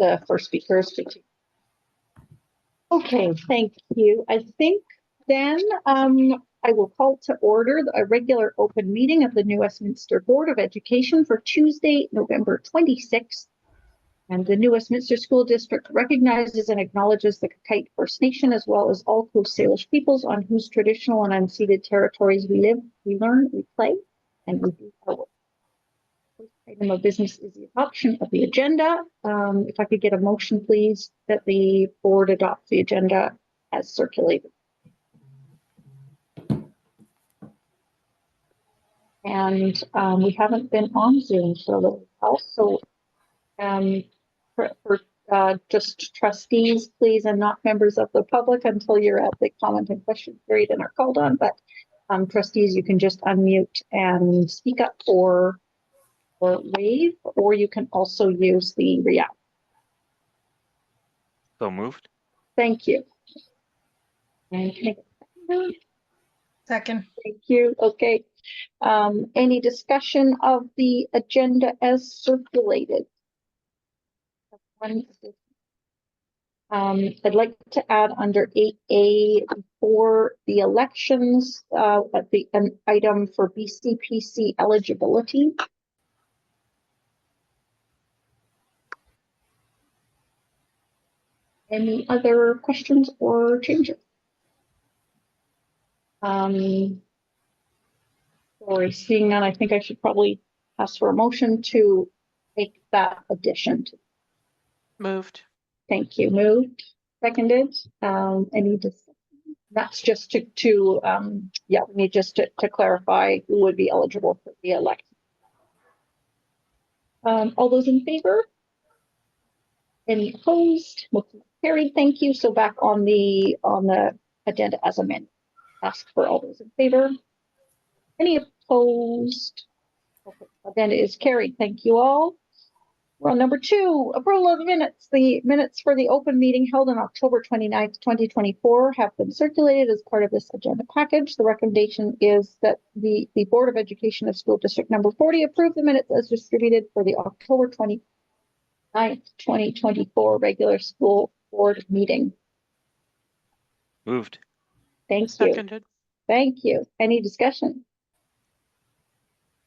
the first speakers. Okay, thank you. I think then I will call to order a regular open meeting of the New Westminster Board of Education for Tuesday, November 26th. And the New Westminster School District recognizes and acknowledges the Kakite First Nation as well as all Coast Salish peoples on whose traditional and unceded territories we live, we learn, we play, and we do our work. First item of business is the adoption of the agenda. If I could get a motion, please, that the board adopt the agenda as circulated. And we haven't been on Zoom for a little while, so for just trustees, please, and not members of the public until you're at the comment and question period and are called on. But trustees, you can just unmute and speak up or wave, or you can also use the react. So moved. Thank you. And can I get a second? Second. Thank you. Okay. Any discussion of the agenda as circulated? I'd like to add under 8A for the elections at an item for BCPC eligibility. Any other questions or changes? Or seeing none, I think I should probably ask for a motion to make that addition. Moved. Thank you. Moved. Seconded. Any discussion? That's just yeah, we need just to clarify who would be eligible for the election. All those in favor? Any opposed? Motion carried. Thank you. So back on the agenda as amended. Ask for all those in favor. Any opposed? Okay. Agenda is carried. Thank you all. We're on number 2, approval of the minutes. The minutes for the open meeting held on October 29th, 2024 have been circulated as part of this agenda package. The recommendation is that the Board of Education of School District number 40 approve the minutes as distributed for the October 29th, 2024 regular school board meeting. Moved. Thank you. Seconded. Thank you. Any discussion?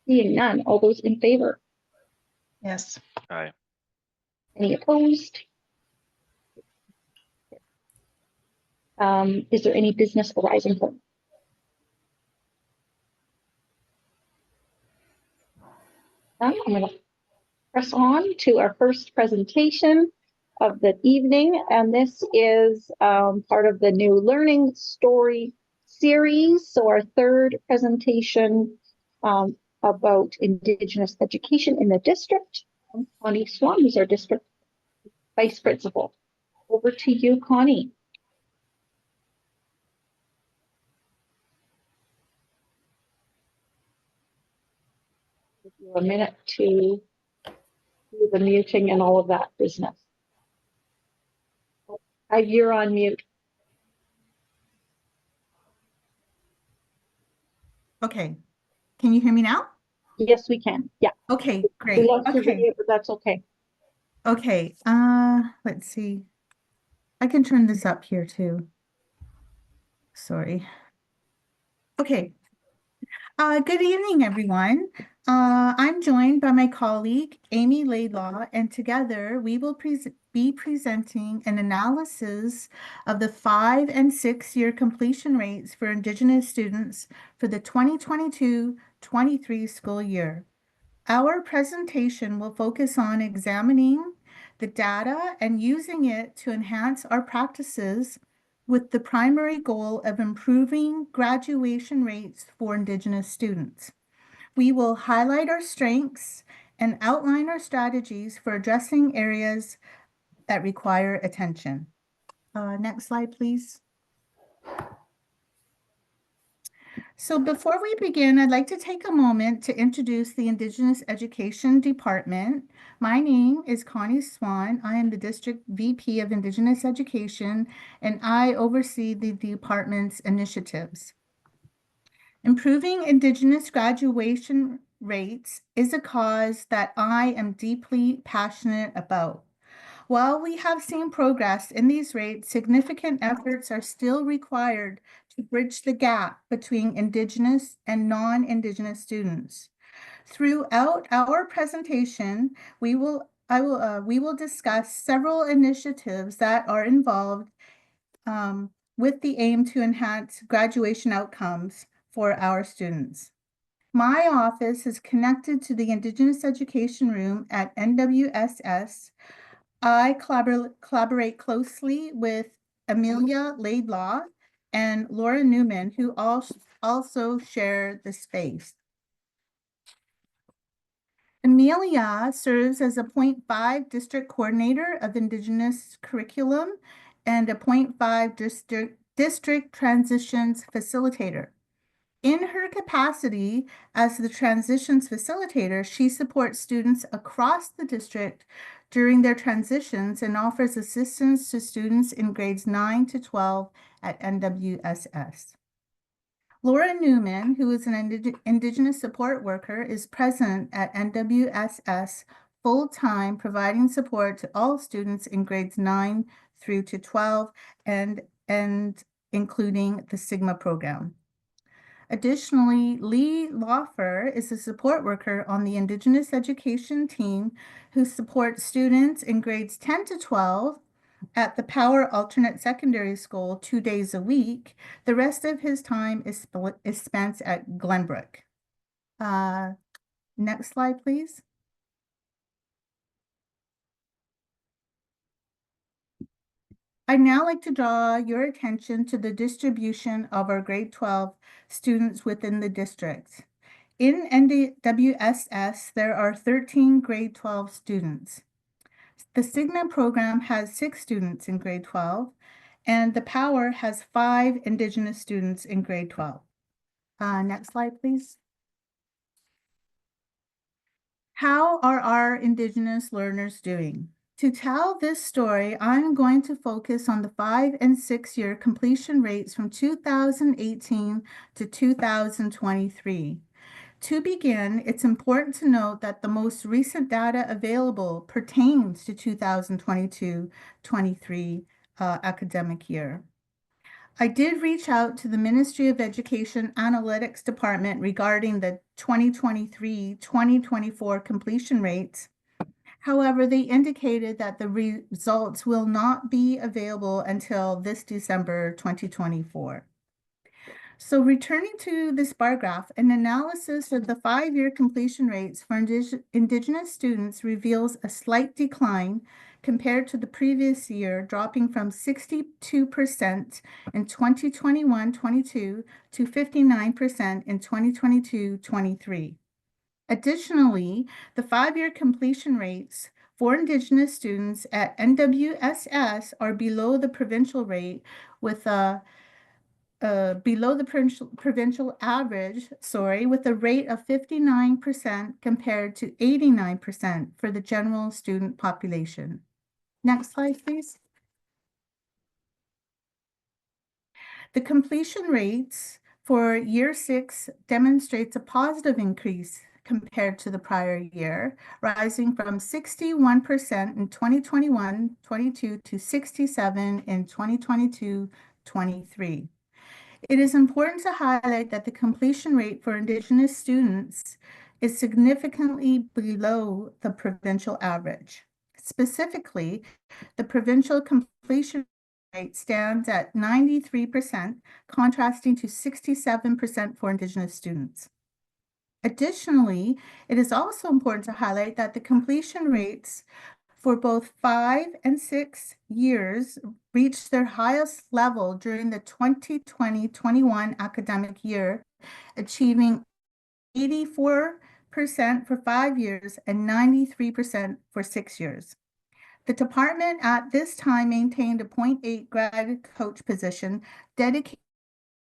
Seeing none. All those in favor? Yes. Aye. Any opposed? Is there any business arising from? I'm going to press on to our first presentation of the evening, and this is part of the new learning story series. So our third presentation about Indigenous education in the district. Connie Swan, who's our district vice principal. Over to you, Connie. Give you a minute to do the muting and all of that business. You're on mute. Okay. Can you hear me now? Yes, we can. Yeah. Okay, great. We lost your Okay. video, but that's okay. Okay. Let's see. I can turn this up here too. Sorry. Okay. Good evening, everyone. I'm joined by my colleague, Amy Laidlaw, and together we will be presenting an analysis of the 5- and 6-year completion rates for Indigenous students for the 2022-23 school year. Our presentation will focus on examining the data and using it to enhance our practices with the primary goal of improving graduation rates for Indigenous students. We will highlight our strengths and outline our strategies for addressing areas that require attention. Next slide, please. So before we begin, I'd like to take a moment to introduce the Indigenous Education Department. My name is Connie Swan. I am the District VP of Indigenous Education, and I oversee the department's initiatives. Improving Indigenous graduation rates is a cause that I am deeply passionate about. While we have seen progress in these rates, significant efforts are still required to bridge the gap between Indigenous and non-Indigenous students. Throughout our presentation, we will discuss several initiatives that are involved with the aim to enhance graduation outcomes for our students. My office is connected to the Indigenous Education Room at NWSS. I collaborate closely with Amelia Laidlaw and Laura Newman, who also share the space. Amelia serves as a 0.5 district coordinator of Indigenous curriculum and a 0.5 district transitions facilitator. In her capacity as the transitions facilitator, she supports students across the district during their transitions and offers assistance to students in grades 9 to 12 at NWSS. Laura Newman, who is an Indigenous support worker, is present at NWSS full-time, providing support to all students in grades 9 through to 12 and including the Sigma program. Additionally, Lee Lawfer is a support worker on the Indigenous education team who supports students in grades 10 to 12 at the Power Alternate Secondary School 2 days a week. The rest of his time is spent at Glenbrook. Next slide, please. I'd now like to draw your attention to the distribution of our grade 12 students within the district. In NWSS, there are 13 grade 12 students. The Sigma program has 6 students in grade 12, and the Power has 5 Indigenous students in grade 12. Next slide, please. How are our Indigenous learners doing? To tell this story, I'm going to focus on the 5- and 6-year completion rates from 2018 to 2023. To begin, it's important to note that the most recent data available pertains to 2022-23 academic year. I did reach out to the Ministry of Education Analytics Department regarding the 2023-2024 completion rates. However, they indicated that the results will not be available until this December 2024. So returning to this bar graph, an analysis of the 5-year completion rates for Indigenous students reveals a slight decline compared to the previous year, dropping from 62% in 2021-22 to 59% in 2022-23. Additionally, the 5-year completion rates for Indigenous students at NWSS are below the provincial rate, with below the provincial average, with a rate of 59% compared to 89% for the general student population. Next slide, please. The completion rates for year 6 demonstrates a positive increase compared to the prior year, rising from 61% in 2021-22 to 67% in 2022-23. It is important to highlight that the completion rate for Indigenous students is significantly below the provincial average. Specifically, the provincial completion rate stands at 93%, contrasting to 67% for Indigenous students. Additionally, it is also important to highlight that the completion rates for both 5 and 6 years reached their highest level during the 2020-21 academic year, achieving 84% for 5 years and 93% for 6 years. The department at this time maintained a 0.8 grad coach position dedicated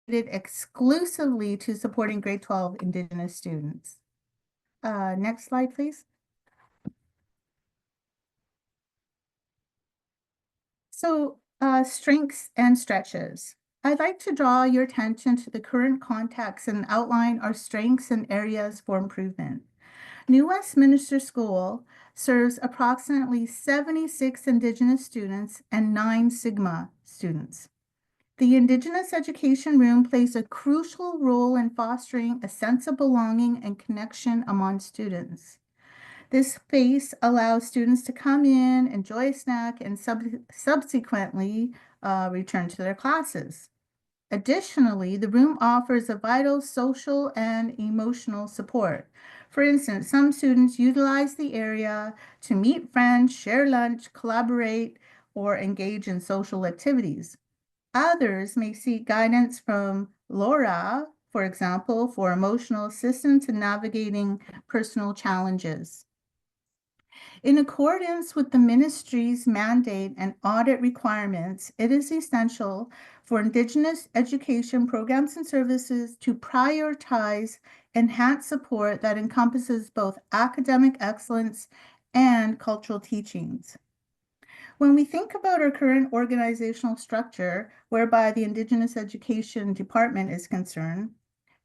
exclusively to supporting grade 12 Indigenous students. Next slide, please. So, strengths and stretches. I'd like to draw your attention to the current context and outline our strengths and areas for improvement. New Westminster School serves approximately 76 Indigenous students and 9 Sigma students. The Indigenous Education Room plays a crucial role in fostering a sense of belonging and connection among students. This space allows students to come in, enjoy a snack, and subsequently return to their classes. Additionally, the room offers a vital social and emotional support. For instance, some students utilize the area to meet friends, share lunch, collaborate, or engage in social activities. Others may seek guidance from Laura, for example, for emotional assistance in navigating personal challenges. In accordance with the ministry's mandate and audit requirements, it is essential for Indigenous education programs and services to prioritize enhanced support that encompasses both academic excellence and cultural teachings. When we think about our current organizational structure, whereby the Indigenous Education Department is concerned,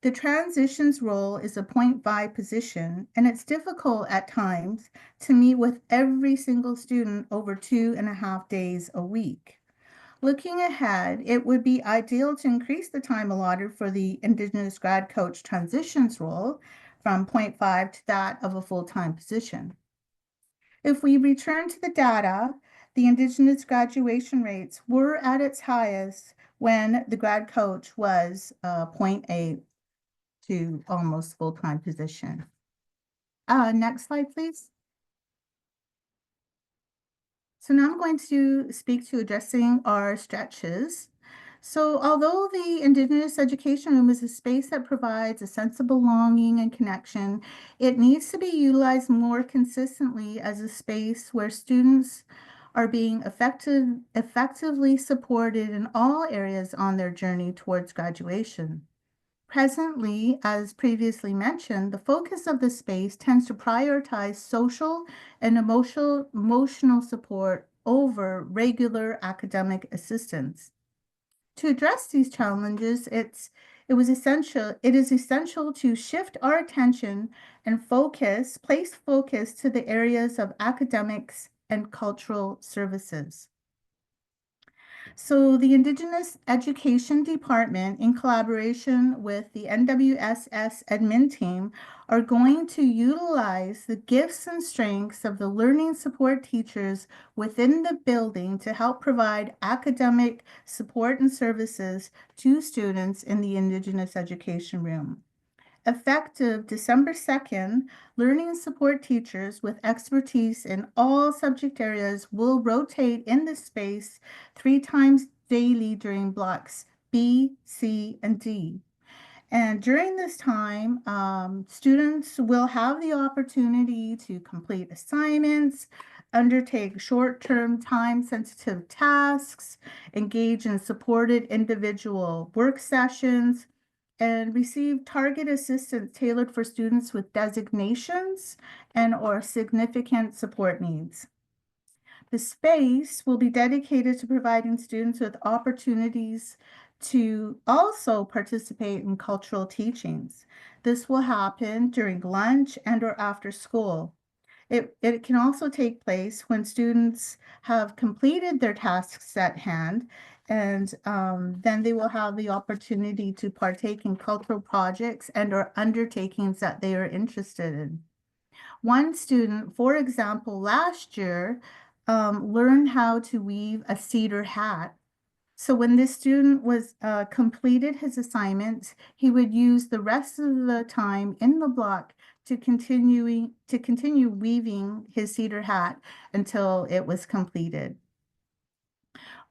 the transitions role is a 0.5 position, and it's difficult at times to meet with every single student over 2.5 days a week. Looking ahead, it would be ideal to increase the time allotted for the Indigenous grad coach transitions role from 0.5 to that of a full-time position. If we return to the data, the Indigenous graduation rates were at its highest when the grad coach was 0.8 to almost full-time position. Next slide, please. So now I'm going to speak to addressing our stretches. So although the Indigenous Education Room is a space that provides a sense of belonging and connection, it needs to be utilized more consistently as a space where students are being effectively supported in all areas on their journey towards graduation. Presently, as previously mentioned, the focus of the space tends to prioritize social and emotional support over regular academic assistance. To address these challenges, it is essential to shift our attention and place focus to the areas of academics and cultural services. So the Indigenous Education Department, in collaboration with the NWSS admin team, are going to utilize the gifts and strengths of the learning support teachers within the building to help provide academic support and services to students in the Indigenous Education Room. Effective December 2nd, learning support teachers with expertise in all subject areas will rotate in this space 3 times daily during blocks B, C, and D. And during this time, students will have the opportunity to complete assignments, undertake short-term time-sensitive tasks, engage in supported individual work sessions, and receive target assistance tailored for students with designations and/or significant support needs. The space will be dedicated to providing students with opportunities to also participate in cultural teachings. This will happen during lunch and/or after school. It can also take place when students have completed their tasks at hand, and then they will have the opportunity to partake in cultural projects and/or undertakings that they are interested in. One student, for example, last year, learned how to weave a cedar hat. So when this student was completed his assignments, he would use the rest of the time in the block to continue weaving his cedar hat until it was completed.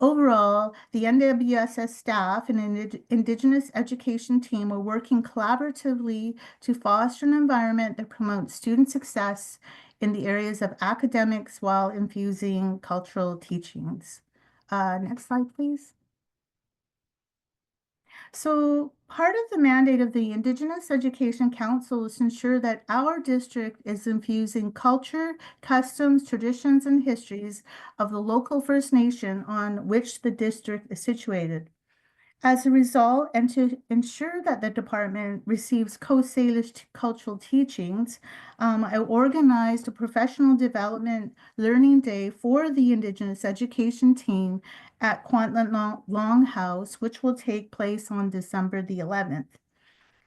Overall, the NWSS staff and Indigenous education team are working collaboratively to foster an environment that promotes student success in the areas of academics while infusing cultural teachings. Next slide, please. So part of the mandate of the Indigenous Education Council is to ensure that our district is infusing culture, customs, traditions, and histories of the local First Nation on which the district is situated. As a result, and to ensure that the department receives Coast Salish cultural teachings, I organized a professional development learning day for the Indigenous education team at Kwantlen Longhouse, which will take place on December the 11th.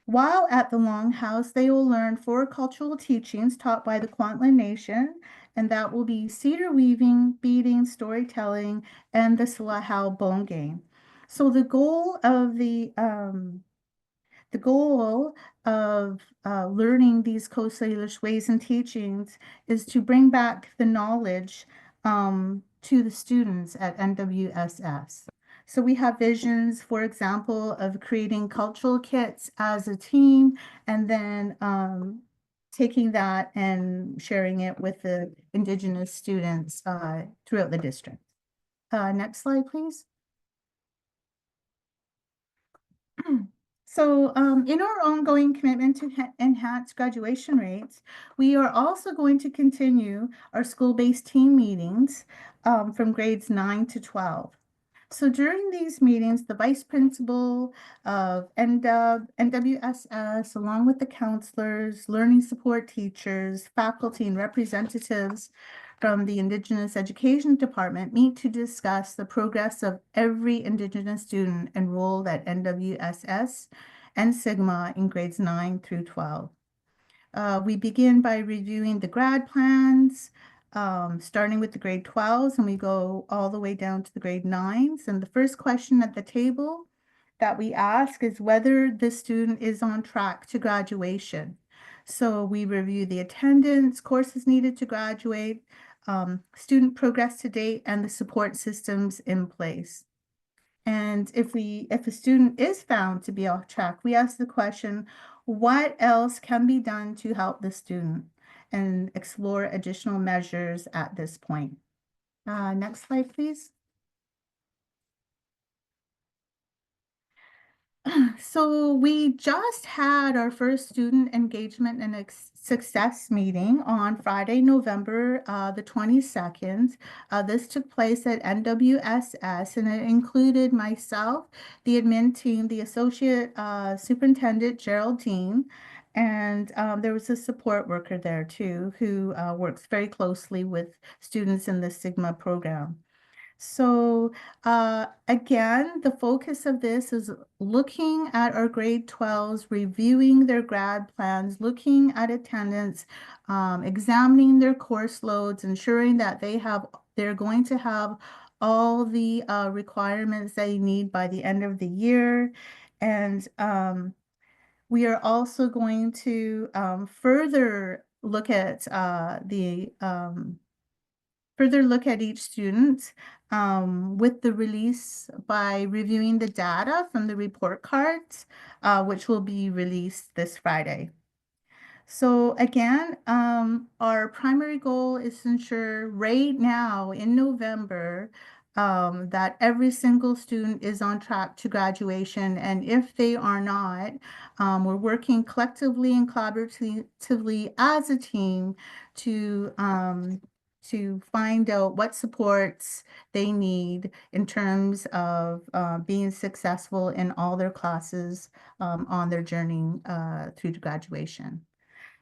While at the Longhouse, they will learn 4 cultural teachings taught by the Kwantlen Nation, and that will be cedar weaving, beading, storytelling, and the Salahau bone game. So the goal of learning these Coast Salish ways and teachings is to bring back the knowledge to the students at NWSS. So we have visions, for example, of creating cultural kits as a team, and then taking that and sharing it with the Indigenous students throughout the district. Next slide, please. So in our ongoing commitment to enhance graduation rates, we are also going to continue our school-based team meetings from grades 9 to 12. So during these meetings, the vice principal of NWSS, along with the counselors, learning support teachers, faculty, and representatives from the Indigenous Education Department meet to discuss the progress of every Indigenous student enrolled at NWSS and Sigma in grades 9 through 12. We begin by reviewing the grad plans, starting with the grade 12s, and we go all the way down to the grade 9s. And the first question at the table that we ask is whether the student is on track to graduation. So we review the attendance, courses needed to graduate, student progress to date, and the support systems in place. And if a student is found to be off track, we ask the question, what else can be done to help the student, and explore additional measures at this point. Next slide, please. So we just had our first student engagement and success meeting on Friday, November the 22nd. This took place at NWSS, and it included myself, the admin team, the associate superintendent, Geraldine, and there was a support worker there too, who works very closely with students in the Sigma program. So again, the focus of this is looking at our grade 12s, reviewing their grad plans, looking at attendance, examining their course loads, ensuring that they're going to have all the requirements they need by the end of the year. And we are also going to further look at each student with the release by reviewing the data from the report cards, which will be released this Friday. So again, our primary goal is to ensure right now in November that every single student is on track to graduation. And if they are not, we're working collectively and collaboratively as a team to find out what supports they need in terms of being successful in all their classes on their journey through to graduation.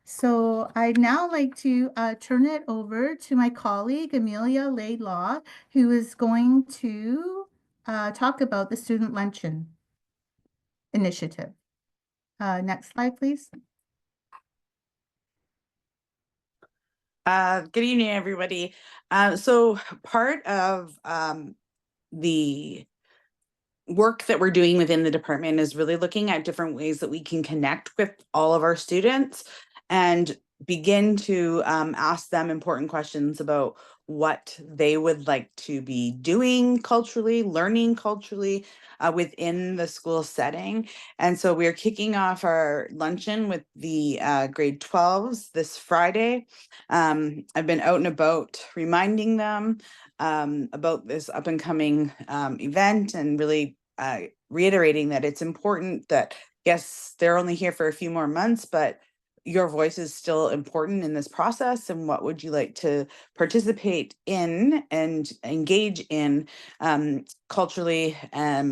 So I'd now like to turn it over to my colleague, Amelia Laidlaw, who is going to talk about the Student Luncheon Initiative. Next slide, please. Good evening, everybody. So part of the work that we're doing within the department is really looking at different ways that we can connect with all of our students and begin to ask them important questions about what they would like to be doing culturally, learning culturally within the school setting. And so we're kicking off our luncheon with the grade 12s this Friday. I've been out and about reminding them about this up and coming event, and really reiterating that it's important that, yes, they're only here for a few more months, but your voice is still important in this process, and what would you like to participate in and engage in culturally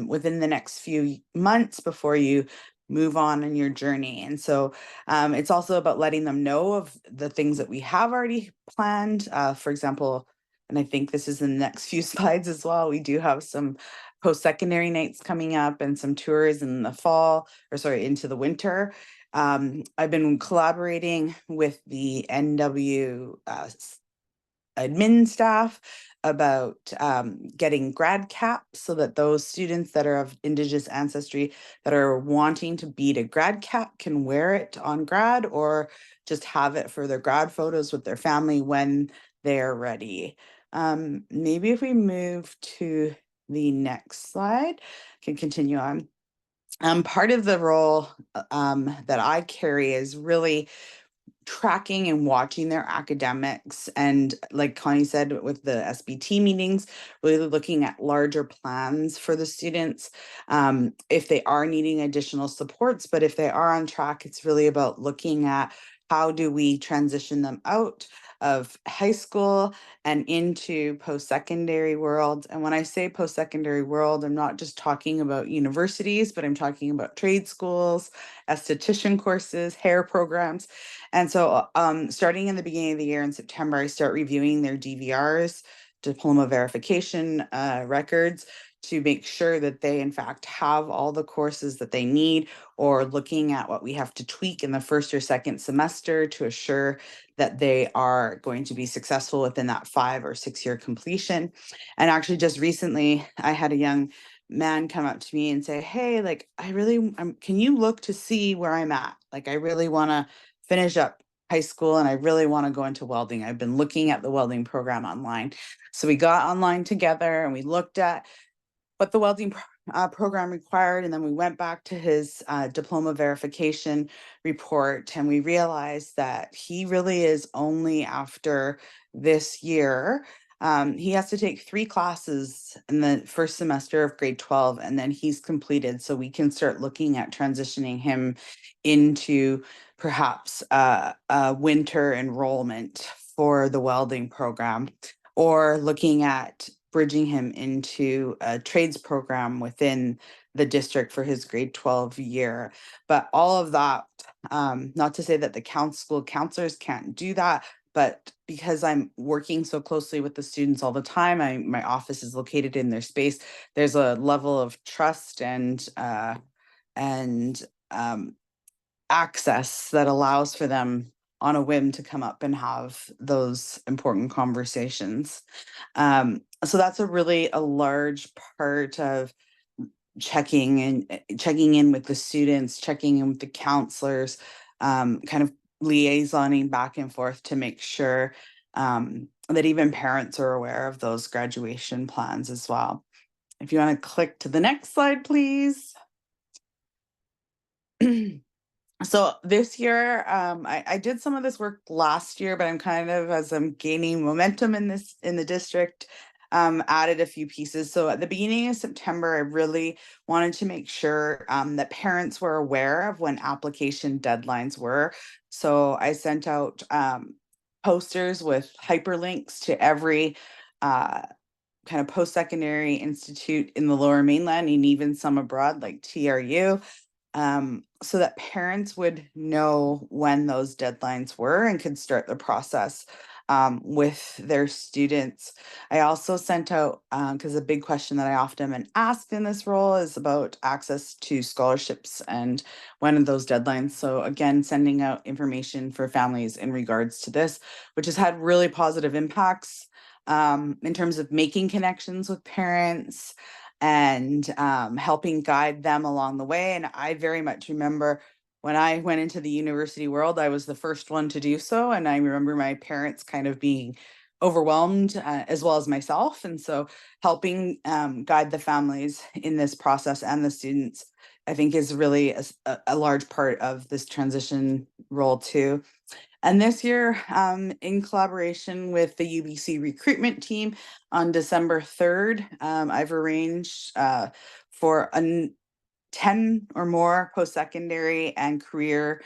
within the next few months before you move on in your journey. And so it's also about letting them know of the things that we have already planned. For example, and I think this is in the next few slides as well, we do have some post-secondary nights coming up and some tours in the fall, or sorry, into the winter. I've been collaborating with the NW admin staff about getting grad caps so that those students that are of Indigenous ancestry that are wanting to beat a grad cap can wear it on grad, or just have it for their grad photos with their family when they're ready. Maybe if we move to the next slide, can continue on. Part of the role that I carry is really tracking and watching their academics, and like Connie said, with the SBT meetings, really looking at larger plans for the students, if they are needing additional supports. But if they are on track, it's really about looking at how do we transition them out of high school and into post-secondary world. And when I say post-secondary world, I'm not just talking about universities, but I'm talking about trade schools, esthetician courses, hair programs. And so starting in the beginning of the year in September, I start reviewing their DVRs, diploma verification records, to make sure that they in fact have all the courses that they need, or looking at what we have to tweak in the first or second semester to assure that they are going to be successful within that 5 or 6 year completion. And actually just recently, I had a young man come up to me and say, hey, like, I really, can you look to see where I'm at? Like, I really want to finish up high school and I really want to go into welding. I've been looking at the welding program online. So we got online together and we looked at what the welding program required. And then we went back to his diploma verification report, and we realized that he really is only after this year. He has to take 3 classes in the first semester of grade 12, and then he's completed. So we can start looking at transitioning him into perhaps a winter enrollment for the welding program, or looking at bridging him into a trades program within the district for his grade 12 year. But all of that, not to say that the school counselors can't do that, but because I'm working so closely with the students all the time, my office is located in their space, there's a level of trust and access that allows for them on a whim to come up and have those important conversations. So that's a large part of checking in with the students, checking in with the counselors, kind of liaisoning back and forth to make sure that even parents are aware of those graduation plans as well. If you want to click to the next slide, please. So this year, I did some of this work last year, but I'm kind of, as I'm gaining momentum in the district, added a few pieces. So at the beginning of September, I really wanted to make sure that parents were aware of when application deadlines were. So I sent out posters with hyperlinks to every kind of post-secondary institute in the Lower Mainland, and even some abroad like TRU. So that parents would know when those deadlines were and could start the process with their students. I also sent out, because a big question that I often am asked in this role is about access to scholarships and when are those deadlines. So again, sending out information for families in regards to this, which has had really positive impacts in terms of making connections with parents and helping guide them along the way. And I very much remember when I went into the university world, I was the first one to do so. And I remember my parents kind of being overwhelmed as well as myself. And so helping guide the families in this process and the students, I think, is really a large part of this transition role too. And this year, in collaboration with the UBC recruitment team, on December 3rd, I've arranged for 10 or more post-secondary and career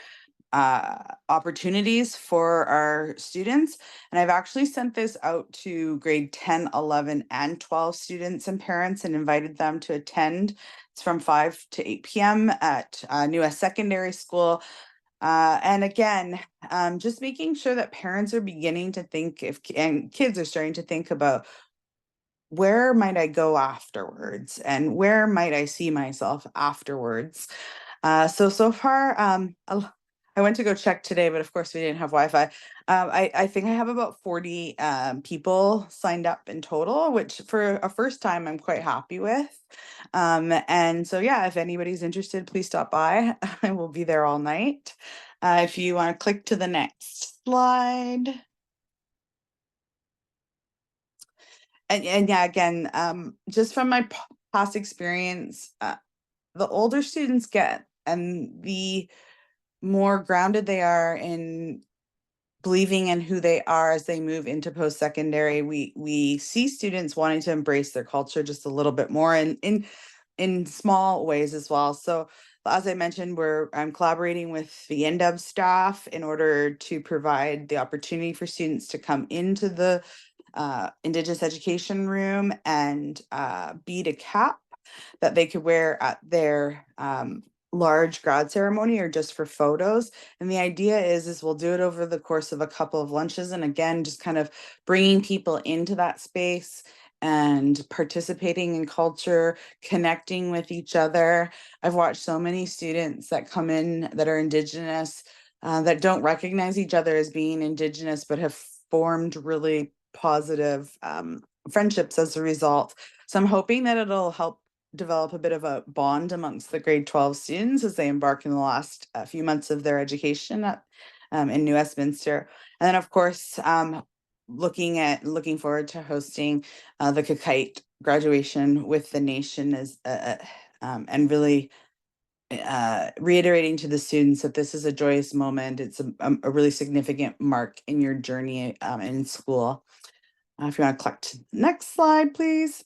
opportunities for our students. And I've actually sent this out to grade 10, 11, and 12 students and parents and invited them to attend. It's from 5 to 8 p.m. at New West Secondary School. And again, just making sure that parents are beginning to think and kids are starting to think about, where might I go afterwards and where might I see myself afterwards? So far, I went to go check today, but of course we didn't have Wi-Fi. I think I have about 40 people signed up in total, which for a first time I'm quite happy with. And so yeah, if anybody's interested, please stop by. I will be there all night. If you want to click to the next slide. And yeah, again, just from my past experience, the older students get and the more grounded they are in believing in who they are as they move into post-secondary, we see students wanting to embrace their culture just a little bit more and in small ways as well. So as I mentioned, I'm collaborating with the NW staff in order to provide the opportunity for students to come into the Indigenous education room and bead a cap that they could wear at their large grad ceremony or just for photos. And the idea is we'll do it over the course of a couple of lunches. And again, just kind of bringing people into that space and participating in culture, connecting with each other. I've watched so many students that come in that are Indigenous that don't recognize each other as being Indigenous, but have formed really positive friendships as a result. So I'm hoping that it'll help develop a bit of a bond amongst the grade 12 students as they embark in the last few months of their education in New Westminster. And then of course, looking forward to hosting the Kakite graduation with the nation and really reiterating to the students that this is a joyous moment. It's a really significant mark in your journey in school. If you want to click to the next slide, please.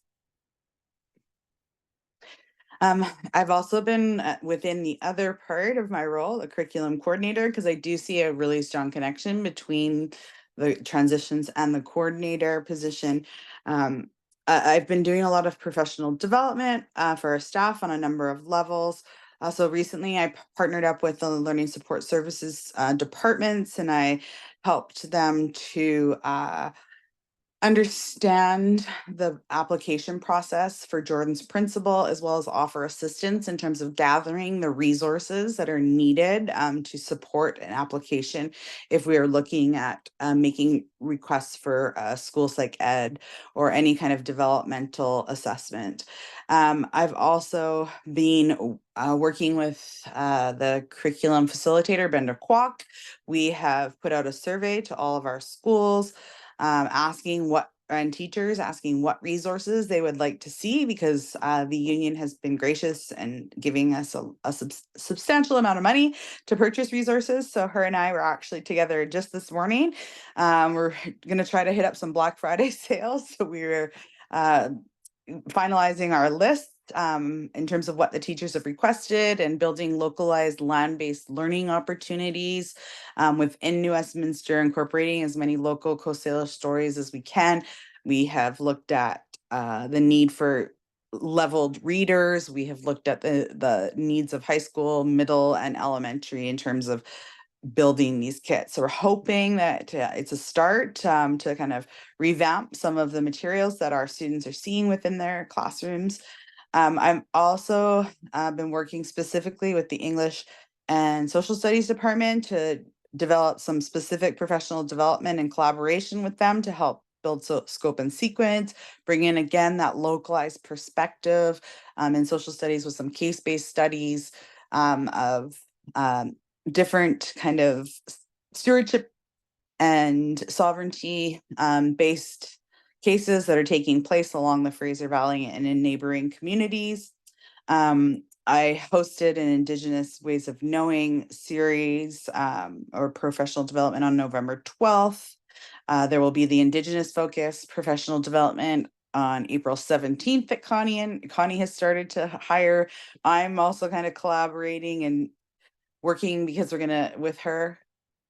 I've also been within the other part of my role, a curriculum coordinator, because I do see a really strong connection between the transitions and the coordinator position. I've been doing a lot of professional development for our staff on a number of levels. So recently I partnered up with the Learning Support Services departments, and I helped them to understand the application process for Jordan's principal, as well as offer assistance in terms of gathering the resources that are needed to support an application if we are looking at making requests for school psych ed or any kind of developmental assessment. I've also been working with the curriculum facilitator, Brenda Kwok. We have put out a survey to all of our schools asking teachers asking what resources they would like to see, because the union has been gracious and giving us a substantial amount of money to purchase resources. So her and I were actually together just this morning. We're going to try to hit up some Black Friday sales. So we were finalizing our list in terms of what the teachers have requested and building localized land-based learning opportunities within New Westminster, incorporating as many local Coast Salish stories as we can. We have looked at the need for leveled readers. We have looked at the needs of high school, middle, and elementary in terms of building these kits. So we're hoping that it's a start to kind of revamp some of the materials that our students are seeing within their classrooms. I've also been working specifically with the English and Social Studies department to develop some specific professional development and collaboration with them to help build scope and sequence, bring in again that localized perspective in social studies with some case-based studies of different kind of stewardship and sovereignty based cases that are taking place along the Fraser Valley and in neighboring communities. I hosted an Indigenous Ways of Knowing series or professional development on November 12th. There will be the Indigenous focus professional development on April 17th at Connie, and Connie has started to hire. I'm also kind of collaborating and working because we're gonna with her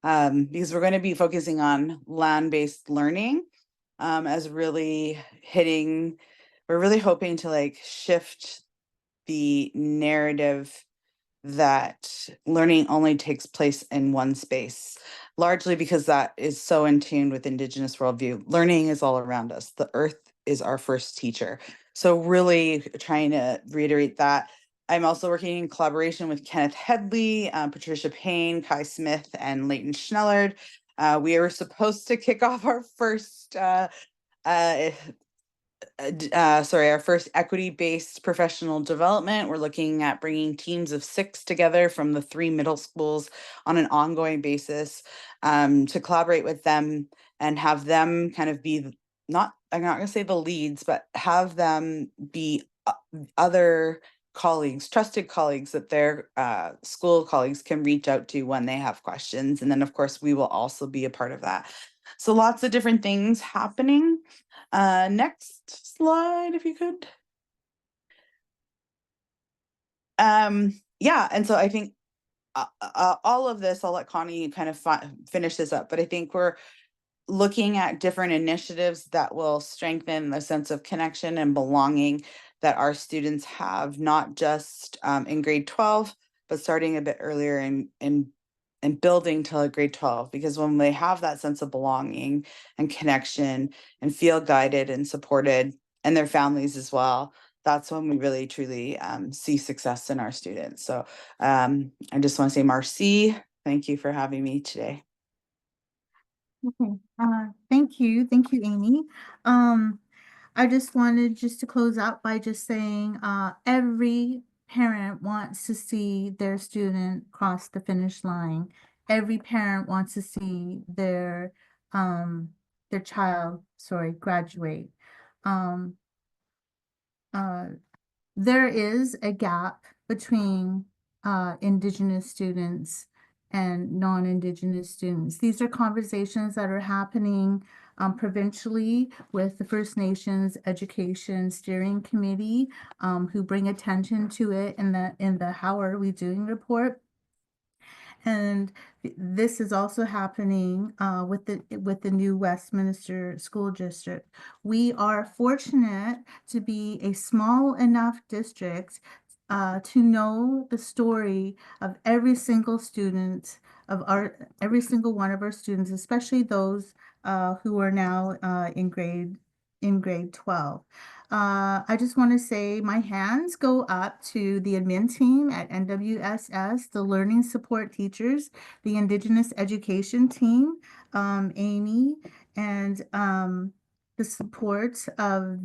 because we're going to be focusing on land-based learning as really hitting. We're really hoping to like shift the narrative that learning only takes place in one space, largely because that is so in tune with Indigenous worldview. Learning is all around us. The earth is our first teacher. So really trying to reiterate that. I'm also working in collaboration with Kenneth Headley, Patricia Payne, Kai Smith, and Leighton Schnellard. We were supposed to kick off our first our first equity-based professional development. We're looking at bringing teams of 6 together from the 3 middle schools on an ongoing basis to collaborate with them and have them kind of be I'm not going to say the leads, but have them be other colleagues, trusted colleagues that their school colleagues can reach out to when they have questions. And then of course, we will also be a part of that. So lots of different things happening. Next slide, if you could. Yeah, and so I think all of this, I'll let Connie kind of finish this up, but I think we're looking at different initiatives that will strengthen the sense of connection and belonging that our students have, not just in grade 12, but starting a bit earlier and building till grade 12, because when they have that sense of belonging and connection and feel guided and supported, and their families as well, that's when we really truly see success in our students. So I just want to say, Marcy, thank you for having me today. Okay, thank you, Amy. I just wanted to close out by just saying, every parent wants to see their student cross the finish line. Every parent wants to see their child, graduate. There is a gap between Indigenous students and non-Indigenous students. These are conversations that are happening provincially with the First Nations Education Steering Committee, who bring attention to it in the How Are We Doing report. And this is also happening with the new Westminster School District. We are fortunate to be a small enough district to know the story of every single student every single one of our students, especially those who are now in grade 12. I just want to say my hands go up to the admin team at NWSS, the learning support teachers, the Indigenous education team, Amy, and the support of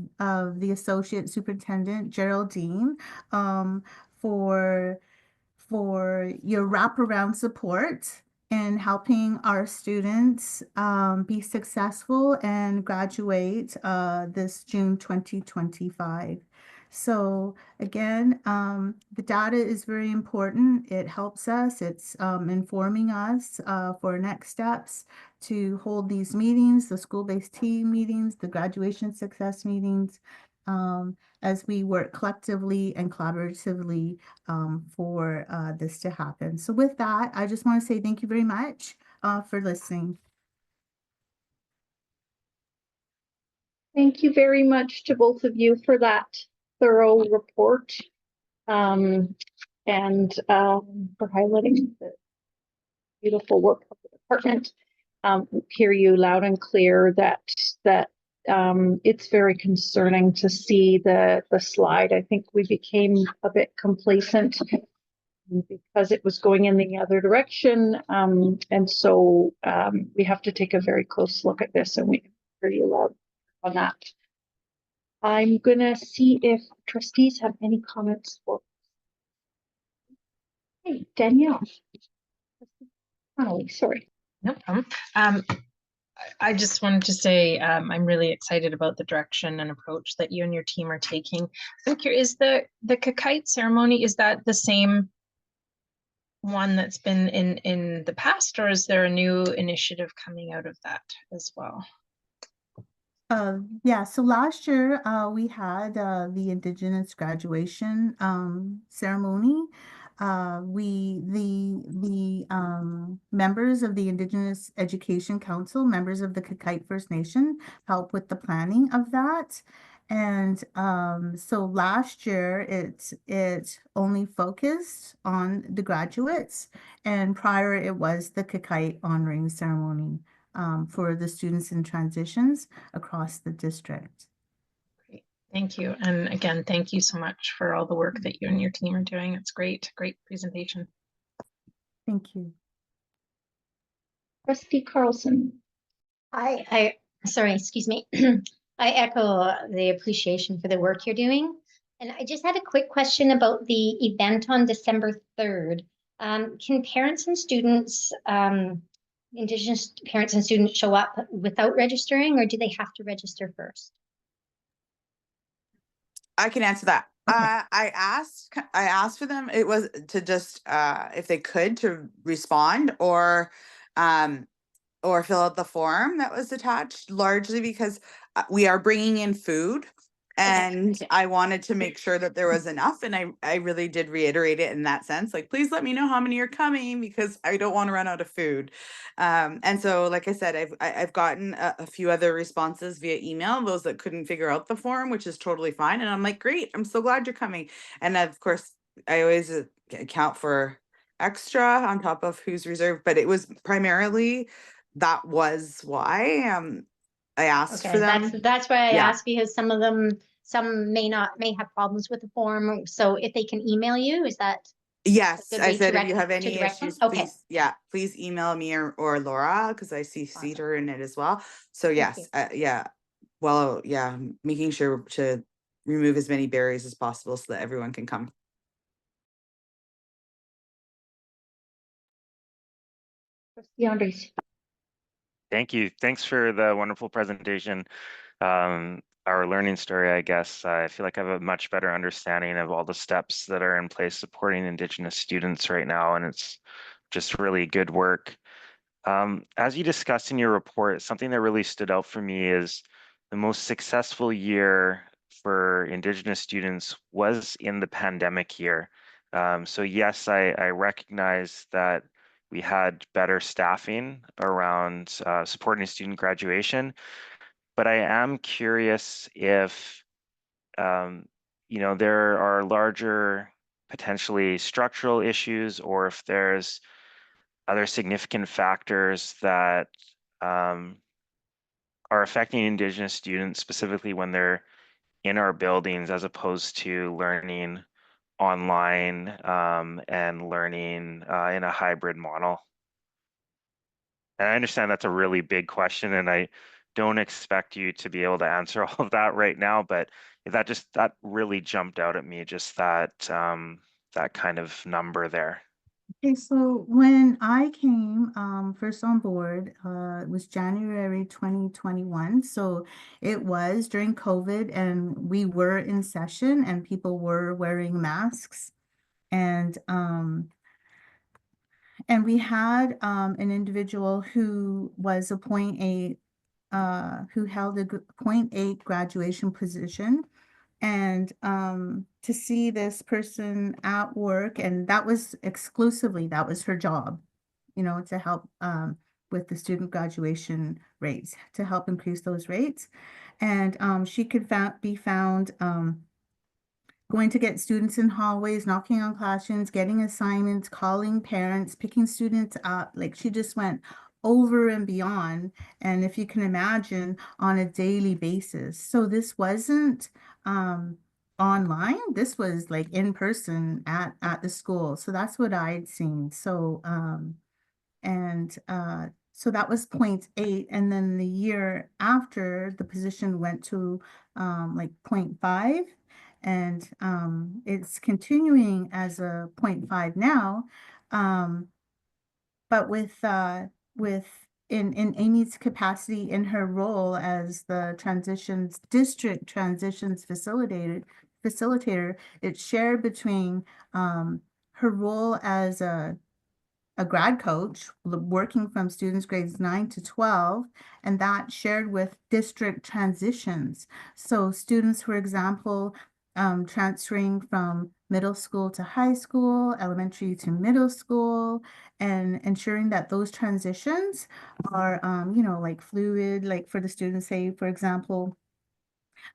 the associate superintendent, Geraldine, for your wraparound support in helping our students be successful and graduate this June 2025. So again, the data is very important. It helps us. It's informing us for next steps to hold these meetings, the school-based team meetings, the graduation success meetings, as we work collectively and collaboratively for this to happen. So with that, I just want to say thank you very much for listening. Thank you very much to both of you for that thorough report and for highlighting the beautiful work of the department. Hear you loud and clear that it's very concerning to see the slide. I think we became a bit complacent because it was going in the other direction. And so we have to take a very close look at this, and we hear you loud on that. I'm gonna see if trustees have any comments for. Hey, Danielle. Oh, sorry. No problem. I just wanted to say I'm really excited about the direction and approach that you and your team are taking. I'm curious, is the Kakite ceremony, is that the same one that's been in the past, or is there a new initiative coming out of that as well? Yeah, so last year we had the Indigenous graduation ceremony. the members of the Indigenous Education Council, members of the Kakite First Nation, help with the planning of that. And so last year it only focused on the graduates, and prior it was the Kakite honoring ceremony for the students in transitions across the district. Great. Thank you. And again, thank you so much for all the work that you and your team are doing. It's great, great presentation. Thank you. Trustee Carlson. Sorry, excuse me. I echo the appreciation for the work you're doing. And I just had a quick question about the event on December 3rd. Can parents and students, Indigenous parents and students show up without registering, or do they have to register first? I can answer that. Okay. I asked for them. It was to just if they could to respond or fill out the form that was attached, largely because we are bringing in food. And I wanted to make sure that there was enough. And I really did reiterate it in that sense. Like, please let me know how many are coming because I don't want to run out of food. And so, like I said, I've gotten a few other responses via email, those that couldn't figure out the form, which is totally fine. And I'm like, great, I'm so glad you're coming. And of course, I always account for extra on top of who's reserved, but it was primarily, that was why I asked for them. That's why I Yeah. asked, because some of them, some may have problems with the form. So if they can email you, is that? Yes, good I way to said if direct- you have to any direct them? issues, Okay. please email me or Laura, because I see Awesome. Cedar in it as well. So yes, making sure to remove as many barriers as possible so that everyone can come. Trustee Andres. Thank you. Thanks for the wonderful presentation. Our learning story, I guess. I feel like I have a much better understanding of all the steps that are in place supporting Indigenous students right now, and it's just really good work. As you discussed in your report, something that really stood out for me is the most successful year for Indigenous students was in the pandemic year. So yes, I recognize that we had better staffing around supporting student graduation, but I am curious if there are larger potentially structural issues, or if there's other significant factors that are affecting Indigenous students, specifically when they're in our buildings as opposed to learning online and learning in a hybrid model. And I understand that's a really big question, and I don't expect you to be able to answer all of that right now, but that really jumped out at me, just that kind of number there. Okay, so when I came first on board, it was January 2021. So it was during COVID, and we were in session and people were wearing masks. And we had an individual who was a who held a .8 graduation position. And to see this person at work, and that was her job, to help with the student graduation rates, to help increase those rates. And she could be found going to get students in hallways, knocking on classrooms, getting assignments, calling parents, picking students up. Like, she just went over and beyond. And if you can imagine, on a daily basis. So this wasn't online, this was like in person at the school. So that's what I'd seen. So so that was .8, and then the year after, the position went to like .5, and it's continuing as a .5 now, but with in Amy's capacity in her role as the district transitions facilitator, it's shared between her role as a grad coach working from students grades 9 to 12, and that shared with district transitions. So students, for example, transferring from middle school to high school, elementary to middle school, and ensuring that those transitions are, you know, like fluid, like for the students, say, for example,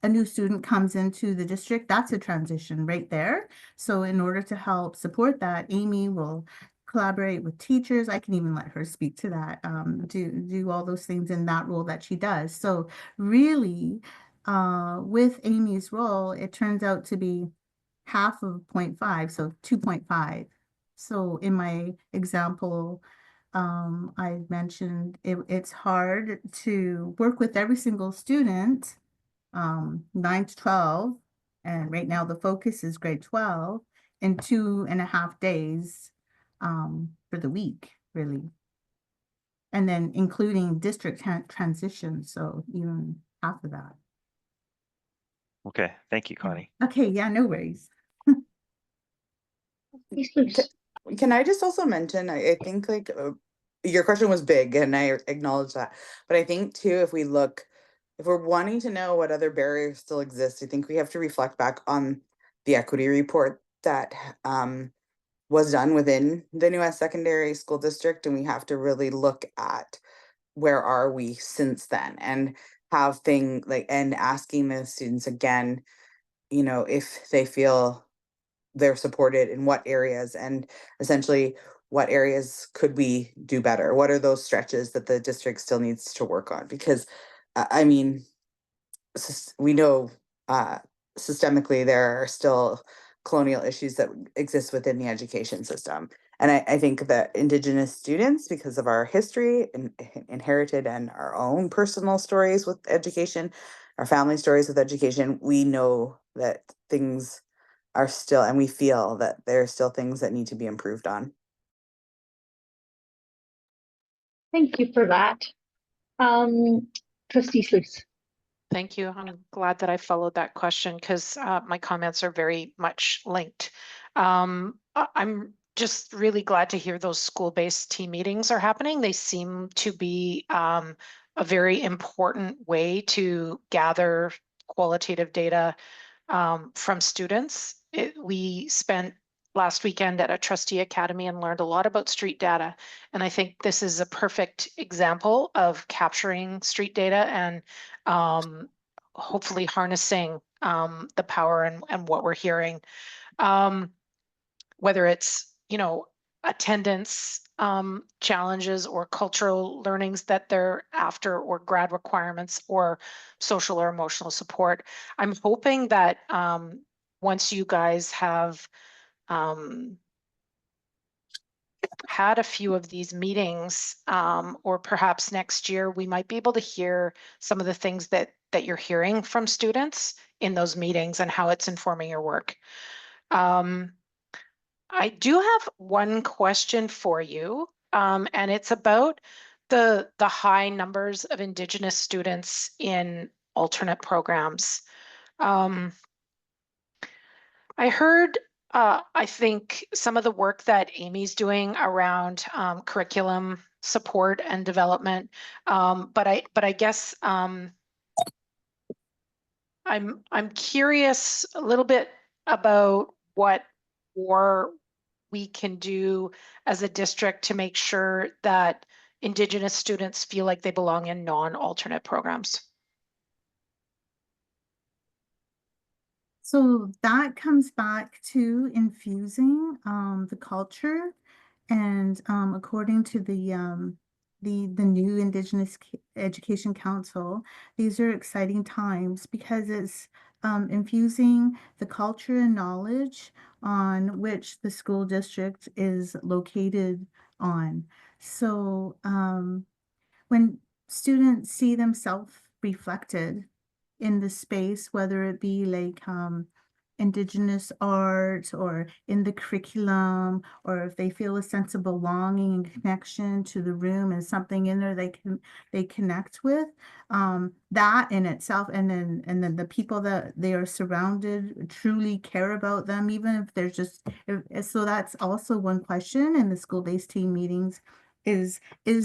a new student comes into the district, that's a transition right there. So in order to help support that, Amy will collaborate with teachers. I can even let her speak to that, do all those things in that role that she does. So really, with Amy's role, it turns out to be half of 0.5, so 2.5. So in my example, I mentioned it's hard to work with every single student, 9 to 12, and right now the focus is grade 12, in 2.5 days for the week, really. And then including district transition, so even half of that. Okay, thank you, Connie. Okay, yeah, no worries. Can I just also mention, I think like your question was big and I acknowledge that. But I think too, if we're wanting to know what other barriers still exist, I think we have to reflect back on the equity report that was done within the New West Secondary School District. And we have to really look at where are we since then, and have things like, and asking the students again, you know, if they feel they're supported in what areas, and essentially what areas could we do better? What are those stretches that the district still needs to work on? Because I mean, we know systemically there are still colonial issues that exist within the education system. And I think that Indigenous students, because of our history and inherited and our own personal stories with education, our family stories with education, we know that things are still, and we feel that there are still things that need to be improved on. Thank you for that. Trustee Sluice. Thank you. I'm glad that I followed that question because my comments are very much linked. I'm just really glad to hear those school-based team meetings are happening. They seem to be a very important way to gather qualitative data from students. We spent last weekend at a trustee academy and learned a lot about street data. And I think this is a perfect example of capturing street data and hopefully harnessing the power and what we're hearing. Whether it's, you know, attendance challenges or cultural learnings that they're after, or grad requirements, or social or emotional support. I'm hoping that once you guys have had a few of these meetings, or perhaps next year, we might be able to hear some of the things that you're hearing from students in those meetings and how it's informing your work. I do have one question for you, and it's about the high numbers of Indigenous students in alternate programs. I heard, I think, some of the work that Amy's doing around curriculum support and development, but I guess I'm curious a little bit about what more we can do as a district to make sure that Indigenous students feel like they belong in non-alternate programs. So that comes back to infusing the culture, and according to the new Indigenous Education Council, these are exciting times because it's infusing the culture and knowledge on which the school district is located on. So when students see themselves reflected in the space, whether it be like Indigenous art or in the curriculum, or if they feel a sense of belonging and connection to the room and something in there they connect with, that in itself, and then the people that they are surrounded truly care about them, even if they're just so that's also one question in the school-based team meetings is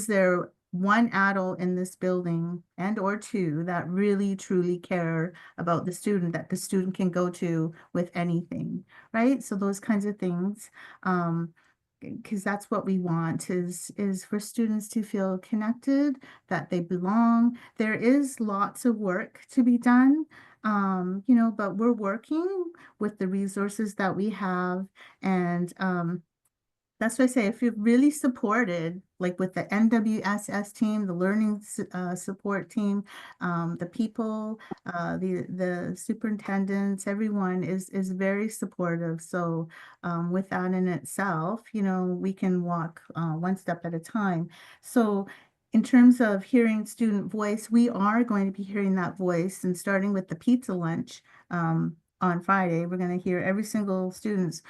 there one adult in this building and or two that really truly care about the student, that the student can go to with anything, right? So those kinds of things, because that's what we want is for students to feel connected, that they belong. There is lots of work to be done, you know, but we're working with the resources that we have. And that's why I say, if you're really supported, like with the NWSS team, the learning support team, the people, the superintendents, everyone is very supportive. So with that in itself, you know, we can walk one step at a time. So in terms of hearing student voice, we are going to be hearing that voice, and starting with the pizza lunch on Friday, we're going to hear every single student's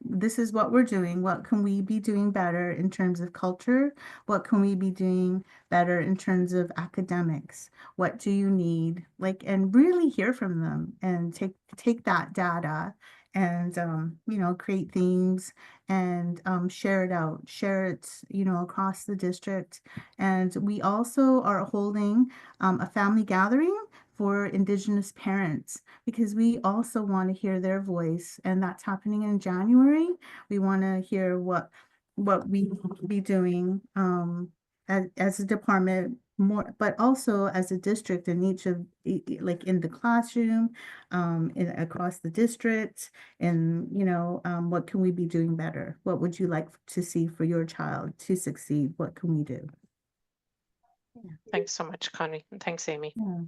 this is what we're doing. What can we be doing better in terms of culture? What can we be doing better in terms of academics? What do you need? Like, and really hear from them and take that data and, you know, create themes and share it out, share it, you know, across the district. And we also are holding a family gathering for Indigenous parents, because we also want to hear their voice, and that's happening in January. We want to hear what we will be doing as a department, more, but also as a district in each of like in the classroom, across the district, and you know, what can we be doing better? What would you like to see for your child to succeed? What can we do? Thanks so much, Connie, and thanks, Amy. Yeah.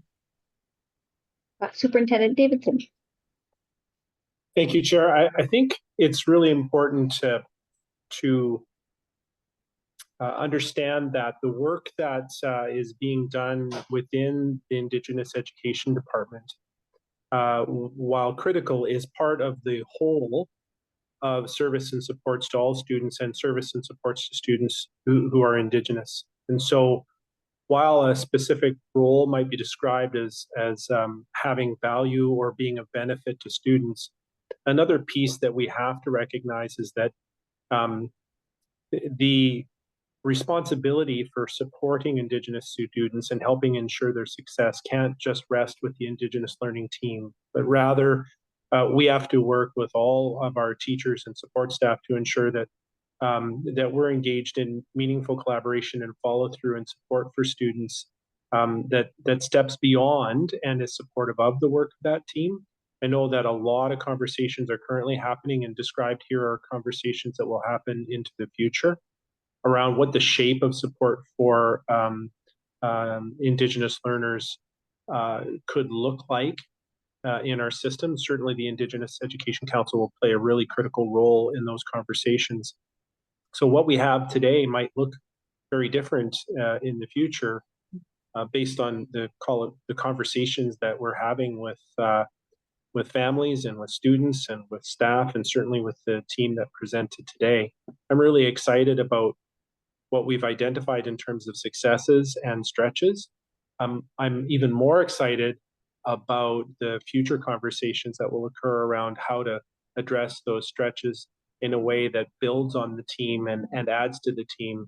Superintendent Davidson. Thank you, Chair. I think it's really important to understand that the work that is being done within the Indigenous Education Department, while critical, is part of the whole of service and supports to all students and service and supports to students who are Indigenous. And so while a specific role might be described as having value or being of benefit to students, another piece that we have to recognize is that the responsibility for supporting Indigenous students and helping ensure their success can't just rest with the Indigenous learning team, but rather we have to work with all of our teachers and support staff to ensure that that we're engaged in meaningful collaboration and follow through and support for students that steps beyond and is supportive of the work of that team. I know that a lot of conversations are currently happening, and described here are conversations that will happen into the future around what the shape of support for Indigenous learners could look like in our system. Certainly the Indigenous Education Council will play a really critical role in those conversations. So what we have today might look very different in the future based on the conversations that we're having with families and with students and with staff, and certainly with the team that presented today. I'm really excited about what we've identified in terms of successes and stretches. I'm even more excited about the future conversations that will occur around how to address those stretches in a way that builds on the team and adds to the team,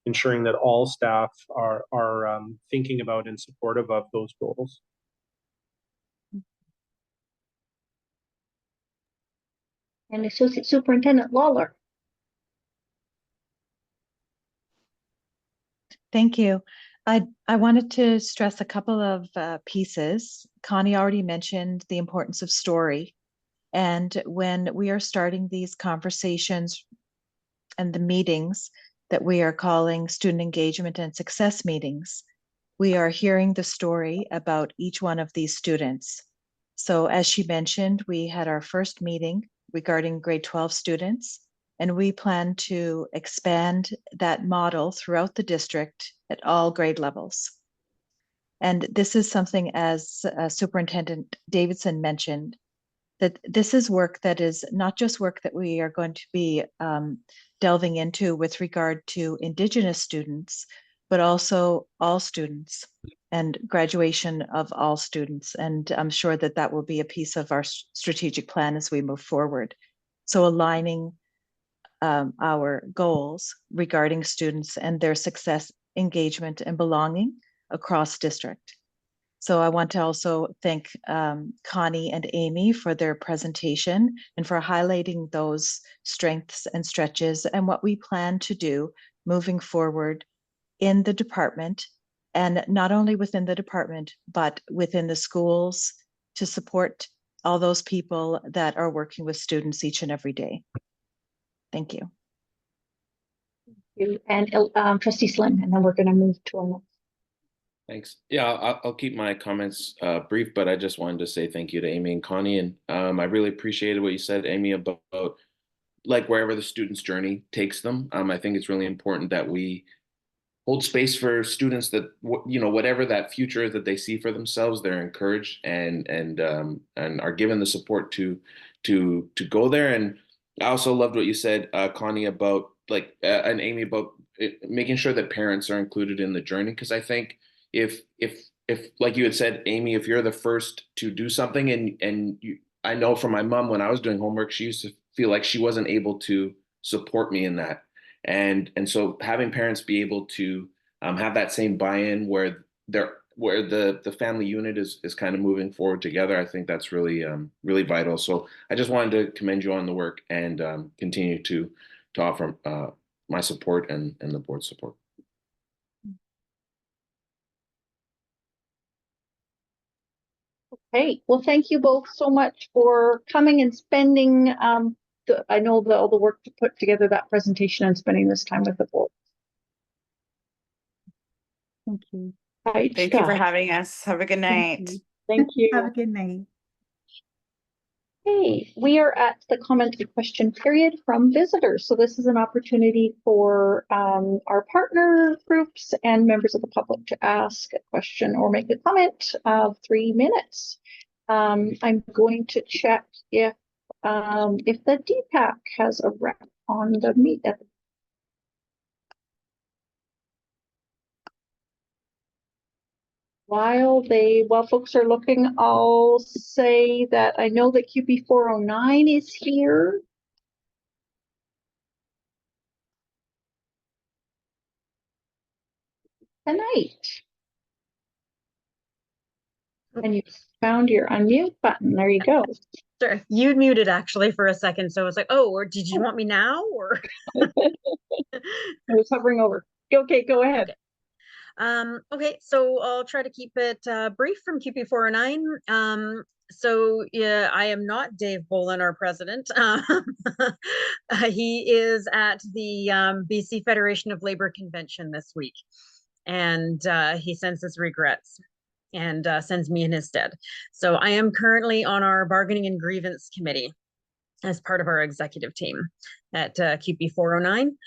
ensuring that all staff are thinking about and supportive of those goals. And Associate Superintendent Lawler. Thank you. I wanted to stress a couple of pieces. Connie already mentioned the importance of story. And when we are starting these conversations and the meetings that we are calling student engagement and success meetings, we are hearing the story about each one of these students. So as she mentioned, we had our first meeting regarding grade 12 students, and we plan to expand that model throughout the district at all grade levels. And this is something, as Superintendent Davidson mentioned, that this is work that is not just work that we are going to be delving into with regard to Indigenous students, but also all students and graduation of all students. And I'm sure that that will be a piece of our strategic plan as we move forward. So aligning our goals regarding students and their success engagement, and belonging across district. So I want to also thank Connie and Amy for their presentation and for highlighting those strengths and stretches and what we plan to do moving forward in the department, and not only within the department, but within the schools to support all those people that are working with students each and every day. Thank you. And Trustee Slim, and then we're going to move to our next. Thanks. Yeah, I'll keep my comments brief, but I just wanted to say thank you to Amy and Connie. And I really appreciated what you said, Amy, about like wherever the student's journey takes them. I think it's really important that we hold space for students that, whatever that future is that they see for themselves, they're encouraged and are given the support to go there. And I also loved what you said, Connie, about and Amy, about making sure that parents are included in the journey. Because I think if like you had said, Amy, if you're the first to do something I know from my mom, when I was doing homework, she used to feel like she wasn't able to support me in that. And so having parents be able to have that same buy-in where the family unit is kind of moving forward together, I think that's really really vital. So I just wanted to commend you on the work and continue to offer my support and the board's support. Okay, well, thank you both so much for coming and spending, I know all the work to put together that presentation and spending this time with the board. Thank you. Right, Thank you for having us. Have a good night. Thank you. Have a good night. Okay, we are at the comment and question period from visitors. So this is an opportunity for our partner groups and members of the public to ask a question or make a comment of 3 minutes. I'm going to check if the DPAC has a rep on the meet. While folks are looking, I'll say that I know that QP 409 is here. Tonight. And you found your unmute button. There you go. Sure. You'd muted actually for a second. So I was like, oh, or did you want me now? Or I was hovering over. Okay, go ahead. Okay. Okay, so I'll try to keep it brief from QP 409. So yeah, I am not Dave Bolin, our president. He is at the BC Federation of Labor Convention this week, and he sends his regrets and sends me in his stead. So I am currently on our bargaining and grievance committee as part of our executive team at QP 409.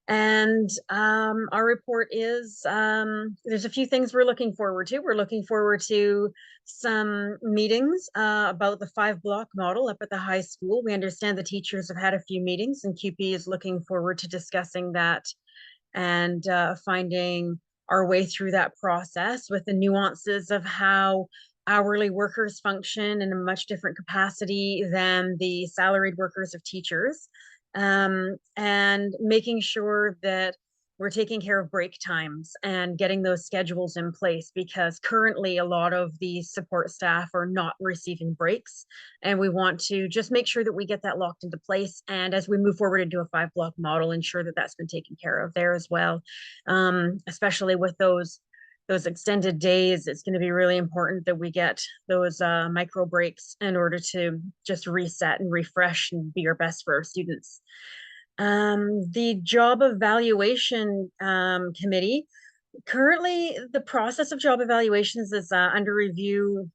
And our report is, there's a few things we're looking forward to. We're looking forward to some meetings about the 5-block model up at the high school. We understand the teachers have had a few meetings, and QP is looking forward to discussing that and finding our way through that process with the nuances of how hourly workers function in a much different capacity than the salaried workers of teachers. And making sure that we're taking care of break times and getting those schedules in place, because currently a lot of the support staff are not receiving breaks, and we want to just make sure that we get that locked into place, and as we move forward into a 5-block model, ensure that that's been taken care of there as well. Especially with those extended days, it's going to be really important that we get those micro breaks in order to just reset and refresh and be our best for our students. The job evaluation committee, currently the process of job evaluations is under review,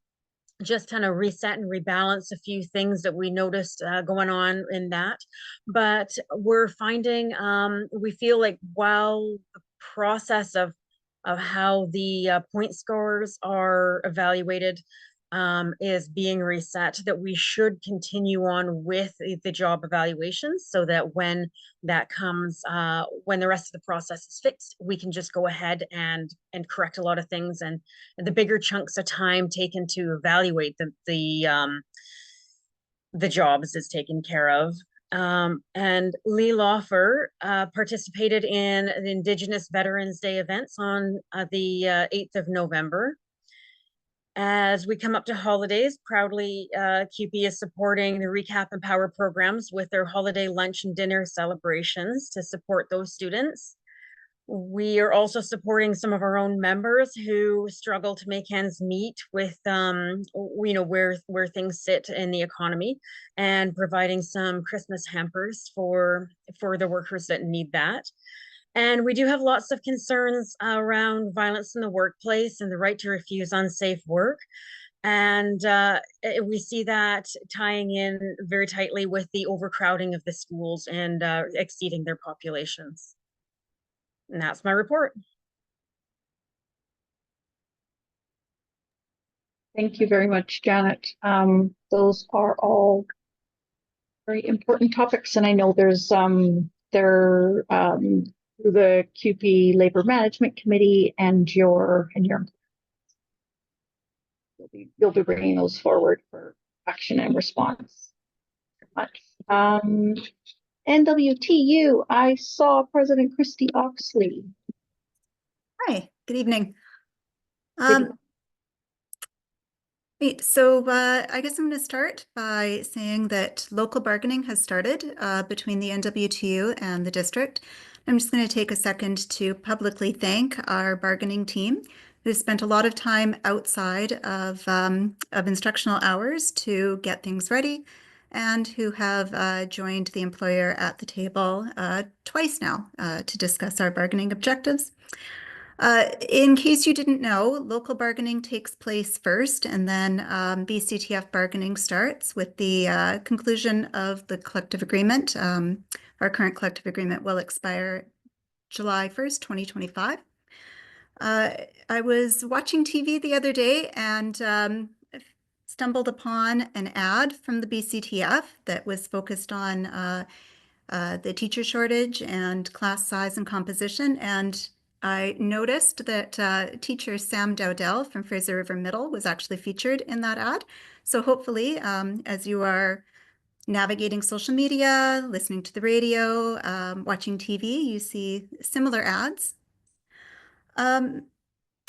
just kind of reset and rebalance a few things that we noticed going on in that. But we're finding, we feel like while the process of how the point scores are evaluated is being reset, that we should continue on with the job evaluations, so that when that comes, when the rest of the process is fixed, we can just go ahead and correct a lot of things, and the bigger chunks of time taken to evaluate the jobs is taken care of. And Lee Lawfer participated in the Indigenous Veterans Day events on the 8th of November. As we come up to holidays, proudly QP is supporting the Recap and Power programs with their holiday lunch and dinner celebrations to support those students. We are also supporting some of our own members who struggle to make ends meet with, where things sit in the economy, and providing some Christmas hampers for the workers that need that. And we do have lots of concerns around violence in the workplace and the right to refuse unsafe work. And we see that tying in very tightly with the overcrowding of the schools and exceeding their populations. And that's my report. Thank you very much, Janet. Those are all very important topics, and I know there's through the QP Labor Management Committee and your you'll be bringing those forward for action and response. NWTU, I saw President Christy Oxley. Hi, good evening. Good So I guess I'm going to start by saying that local bargaining has started between the NWTU and the district. I'm just going to take a second to publicly thank our bargaining team, who spent a lot of time outside of instructional hours to get things ready, and who have joined the employer at the table twice now to discuss our bargaining objectives. In case you didn't know, local bargaining takes place first, and then BCTF bargaining starts with the conclusion of the collective agreement. Our current collective agreement will expire July 1st, 2025. I was watching TV the other day and stumbled upon an ad from the BCTF that was focused on the teacher shortage and class size and composition. And I noticed that teacher Sam Dowdell from Fraser River Middle was actually featured in that ad. So hopefully, as you are navigating social media, listening to the radio, watching TV, you see similar ads.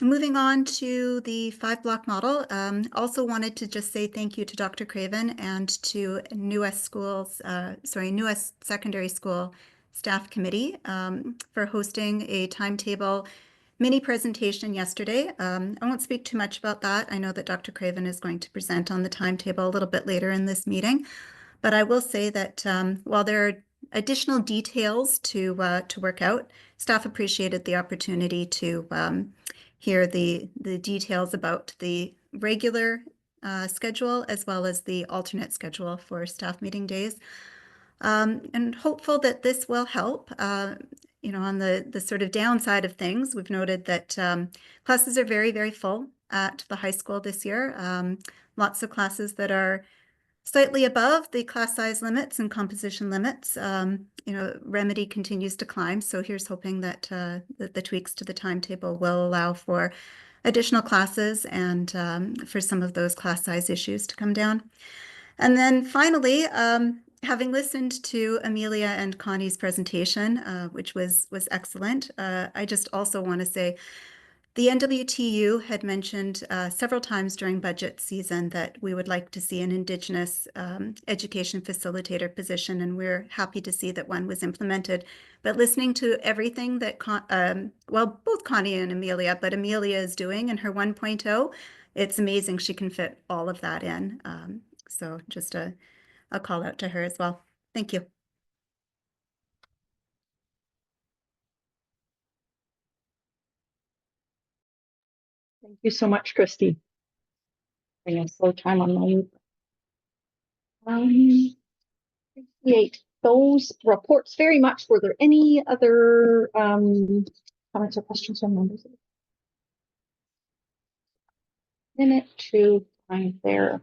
Moving on to the 5-block model, also wanted to just say thank you to Dr. Craven and to New-West Secondary School Staff Committee for hosting a timetable mini presentation yesterday. I won't speak too much about that. I know that Dr. Craven is going to present on the timetable a little bit later in this meeting, but I will say that while there are additional details to work out, staff appreciated the opportunity to hear the details about the regular schedule as well as the alternate schedule for staff meeting days. And hopeful that this will help. On the sort of downside of things, we've noted that classes are very, very full at the high school this year. Lots of classes that are slightly above the class size limits and composition limits. Remedy continues to climb. So here's hoping that the tweaks to the timetable will allow for additional classes and for some of those class size issues to come down. And then finally, having listened to Amelia and Connie's presentation, which was excellent, I just also want to say the NWTU had mentioned several times during budget season that we would like to see an Indigenous education facilitator position, and we're happy to see that one was implemented. But listening to everything that, both Connie and Amelia, but Amelia is doing in her 1.0, it's amazing she can fit all of that in. So just a call out to her as well. Thank you. Thank you so much, Christy. Bring a slow time on my 68. Those reports very much. Were there any other comments or questions from members? Minute to find there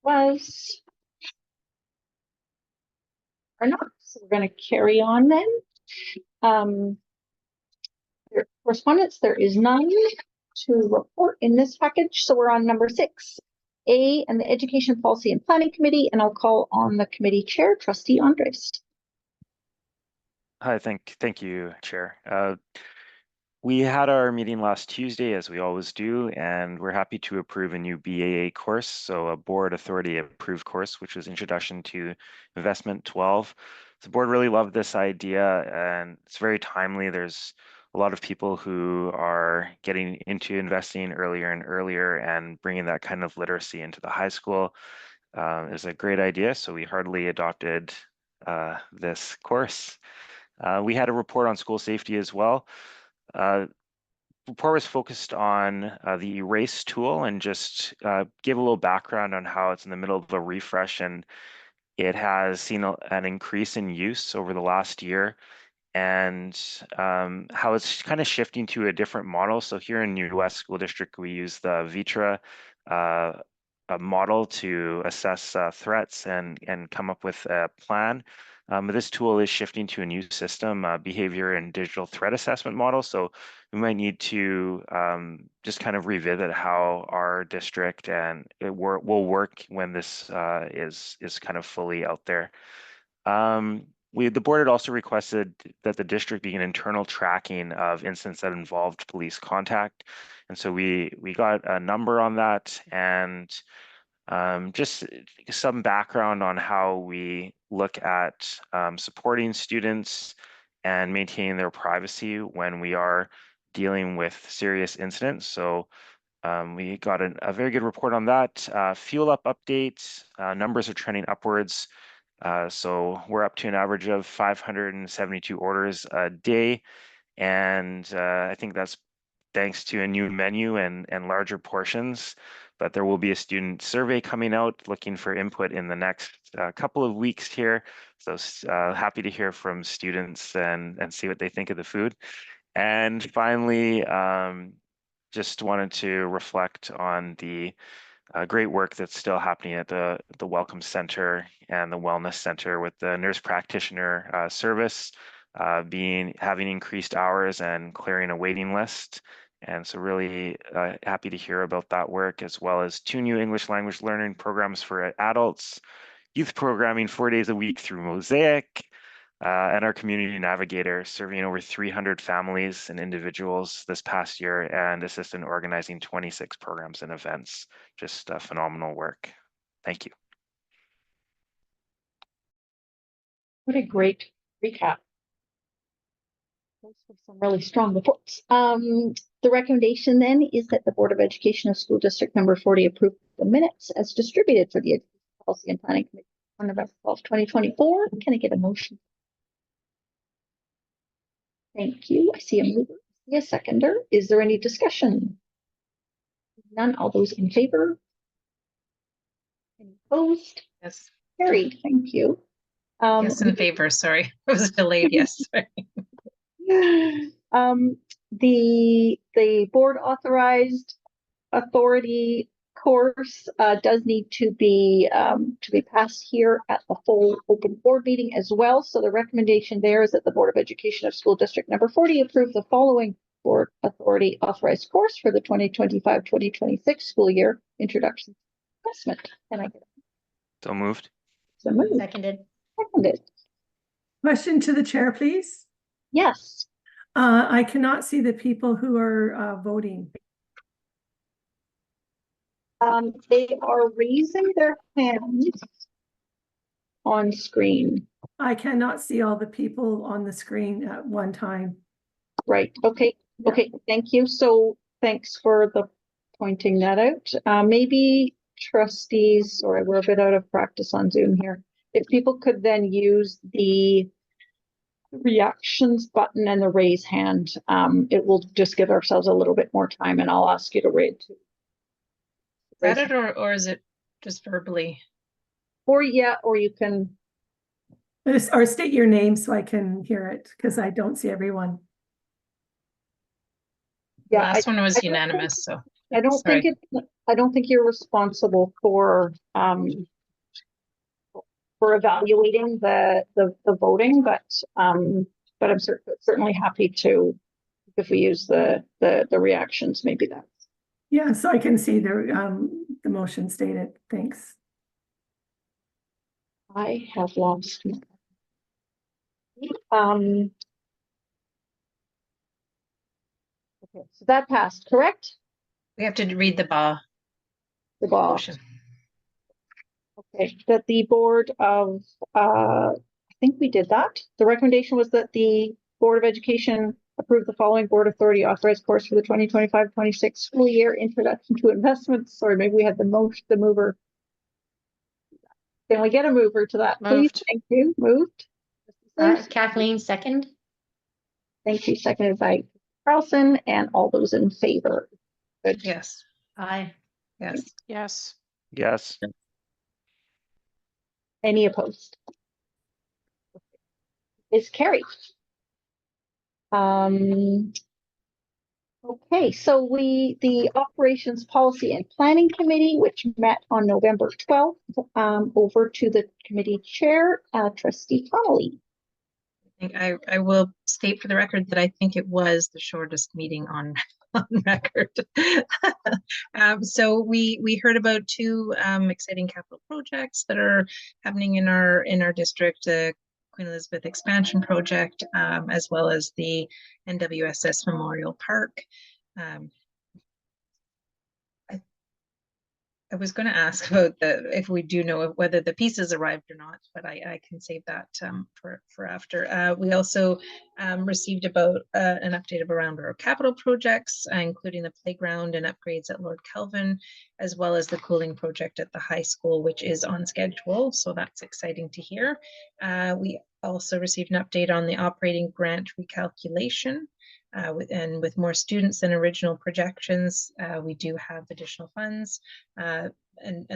was or not. So we're going to carry on then. Correspondence, there is none to report in this package. So we're on number 6. A, and the Education Policy and Planning Committee, and I'll call on the committee chair, Trustee Andres. Hi, thank you, Chair. We had our meeting last Tuesday, as we always do, and we're happy to approve a new BAA course, so a board authority approved course, which was Introduction to Investment 12. The board really loved this idea, and it's very timely. There's a lot of people who are getting into investing earlier and earlier, and bringing that kind of literacy into the high school is a great idea, so we heartily adopted this course. We had a report on school safety as well. Report was focused on the erase tool, and just give a little background on how it's in the middle of a refresh, and it has seen an increase in use over the last year, and how it's kind of shifting to a different model. So here in New West School District, we use the Vitra a model to assess threats and come up with a plan. But this tool is shifting to a new system, behavior and digital threat assessment model. So we might need to just kind of revisit how our district and it will work when this is kind of fully out there. The board had also requested that the district begin internal tracking of incidents that involved police contact. And so we got a number on that, and just some background on how we look at supporting students and maintaining their privacy when we are dealing with serious incidents. So we got a very good report on that. Fuel up updates, numbers are trending upwards. So we're up to an average of 572 orders a day. And I think that's thanks to a new menu and larger portions. But there will be a student survey coming out looking for input in the next couple of weeks here. So happy to hear from students and see what they think of the food. And finally, just wanted to reflect on the great work that's still happening at the Welcome Center and the Wellness Center with the nurse practitioner service having increased hours and clearing a waiting list. And so really happy to hear about that work, as well as 2 new English language learning programs for adults, youth programming 4 days a week through Mosaic, and our community navigator serving over 300 families and individuals this past year, and assist in organizing 26 programs and events. Just phenomenal work. Thank you. What a great recap. Those were some really strong reports. The recommendation then is that the Board of Education of School District number 40 approve the minutes as distributed for the Education Policy and Planning Committee on November 12, 2024. Can I get a motion? Thank you. I see a mover, I see a seconder. Is there any discussion? None. All those in favor? Any opposed? Yes. Carried. Thank you. Yes, in favor. Sorry, I was delayed. Yes. The board authorized authority course does need to be passed here at the full open board meeting as well. So the recommendation there is that the Board of Education of School District number 40 approve the following board authority authorized course for the 2025-2026 school year, Introduction to Investment. Can I get it? So moved. So moved. Seconded. Seconded. Question to the chair, please. Yes. I cannot see the people who are voting. They are raising their hands on screen. I cannot see all the people on the screen at one time. Right. Okay. Okay. Thank you. So thanks for the pointing that out. Maybe trustees, sorry, we're a bit out of practice on Zoom here. If people could then use the reactions button and the raise hand, it will just give ourselves a little bit more time, and I'll ask you to read. Read it, or is it just verbally? Or yeah, or you can. Or state your name so I can hear it, because I don't see everyone. The Yeah, last one was unanimous, so I don't sorry. think it. I don't think you're responsible for evaluating the voting, but I'm certainly happy to, if we use the reactions, maybe that's Yeah, so I can see the motion stated. Thanks. I have lost. Okay, so that passed, correct? We have to read the The ball. motion. Okay, that the board of, I think we did that. The recommendation was that the Board of Education approve the following board authority authorized course for the 2025-26 school year, Introduction to Investments. Sorry, maybe we had the mover. Can we get a mover to that, please? Moved. Thank you. Moved. Kathleen, second. Thank you. Seconded by Carlson, and all those in favor. Good. Yes. Aye. Yes. Yes. Yes. Any opposed? Is carried. Okay, so the Operations Policy and Planning Committee, which met on November 12th, over to the committee chair, Trustee Connolly. I will state for the record that I think it was the shortest meeting on record. So we heard about two exciting capital projects that are happening in our district, the Queen Elizabeth expansion project, as well as the NWSS Memorial Park. I was going to ask about if we do know whether the pieces arrived or not, but I can save that for after. We also received about an update around our capital projects, including the playground and upgrades at Lord Kelvin, as well as the cooling project at the high school, which is on schedule. So that's exciting to hear. We also received an update on the operating grant recalculation. With more students than original projections, we do have additional funds, and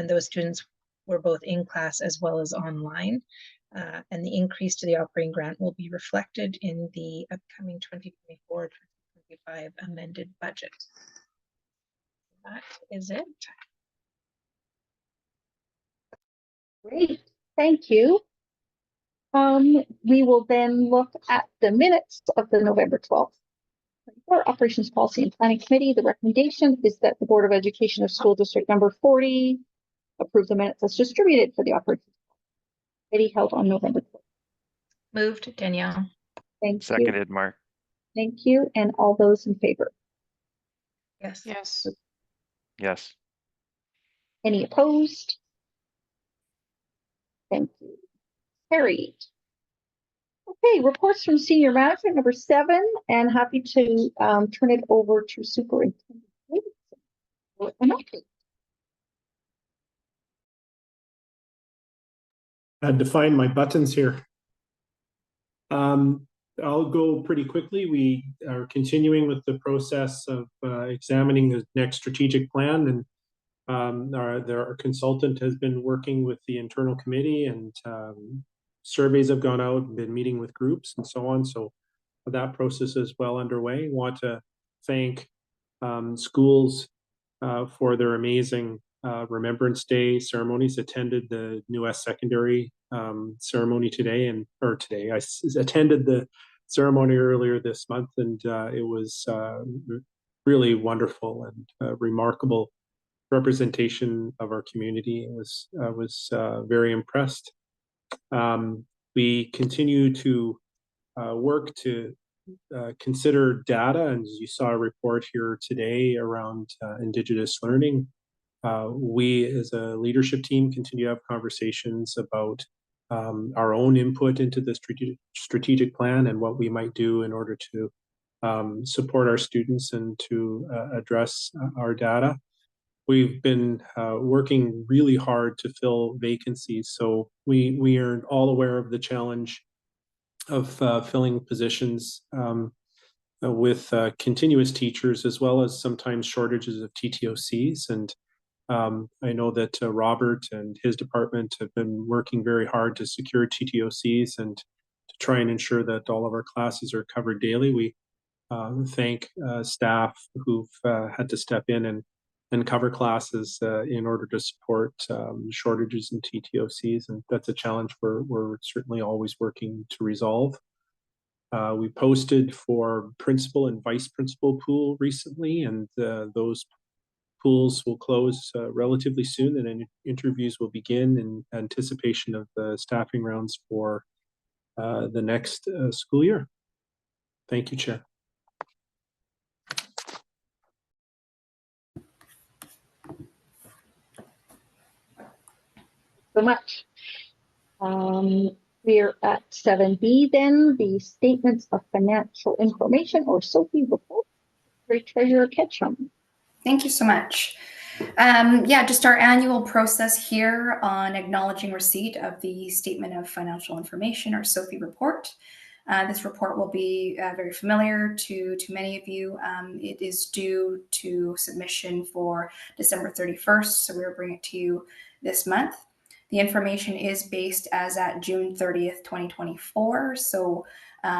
those students were both in class as well as online. And the increase to the operating grant will be reflected in the upcoming 2024-2025 amended budget. That is it. Great, thank you. We will then look at the minutes of the November 12th. For Operations Policy and Planning Committee, the recommendation is that the Board of Education of School District number 40 approve the minutes as distributed for the Operations Committee held on November 12th. Moved, Danielle. Thank you. Seconded, Mark. Thank you. And all those in favor? Yes. Yes. Yes. Any opposed? Thank you. Carried. Okay, reports from senior management number 7, and happy to turn it over to Superintendent for an update. I had to find my buttons here. I'll go pretty quickly. We are continuing with the process of examining the next strategic plan, and our consultant has been working with the internal committee, and surveys have gone out and been meeting with groups and so on. So that process is well underway. Want to thank schools for their amazing Remembrance Day ceremonies. Attended the New West Secondary ceremony today, I attended the ceremony earlier this month, and it was really wonderful and remarkable representation of our community. I was very impressed. We continue to work to consider data, and as you saw a report here today around Indigenous learning. We as a leadership team continue to have conversations about our own input into the strategic plan and what we might do in order to support our students and to address our data. We've been working really hard to fill vacancies, so we are all aware of the challenge of filling positions with continuous teachers, as well as sometimes shortages of TTOCs. And I know that Robert and his department have been working very hard to secure TTOCs and to try and ensure that all of our classes are covered daily. We thank staff who've had to step in and cover classes in order to support shortages in TTOCs, and that's a challenge we're certainly always working to resolve. We posted for principal and vice principal pool recently, and those pools will close relatively soon, and interviews will begin in anticipation of the staffing rounds for the next school year. Thank you, Chair. So much. We're at 7B then, the statements of financial information or Sophie report. Great Treasurer Ketchum. Thank you so much. Yeah, just our annual process here on acknowledging receipt of the Statement of Financial Information or SOFI report. This report will be very familiar to many of you. It is due to submission for December 31st, so we'll bring it to you this month. The information is based as at June 30th, 2024. So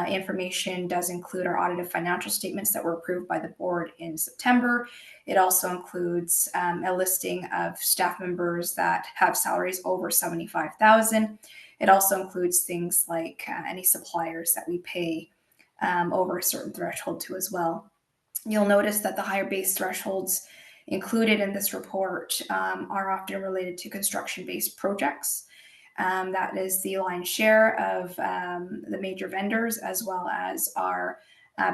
information does include our audited financial statements that were approved by the board in September. It also includes a listing of staff members that have salaries over $75,000. It also includes things like any suppliers that we pay over a certain threshold to as well. You'll notice that the higher base thresholds included in this report are often related to construction-based projects. That is the lion's share of the major vendors, as well as our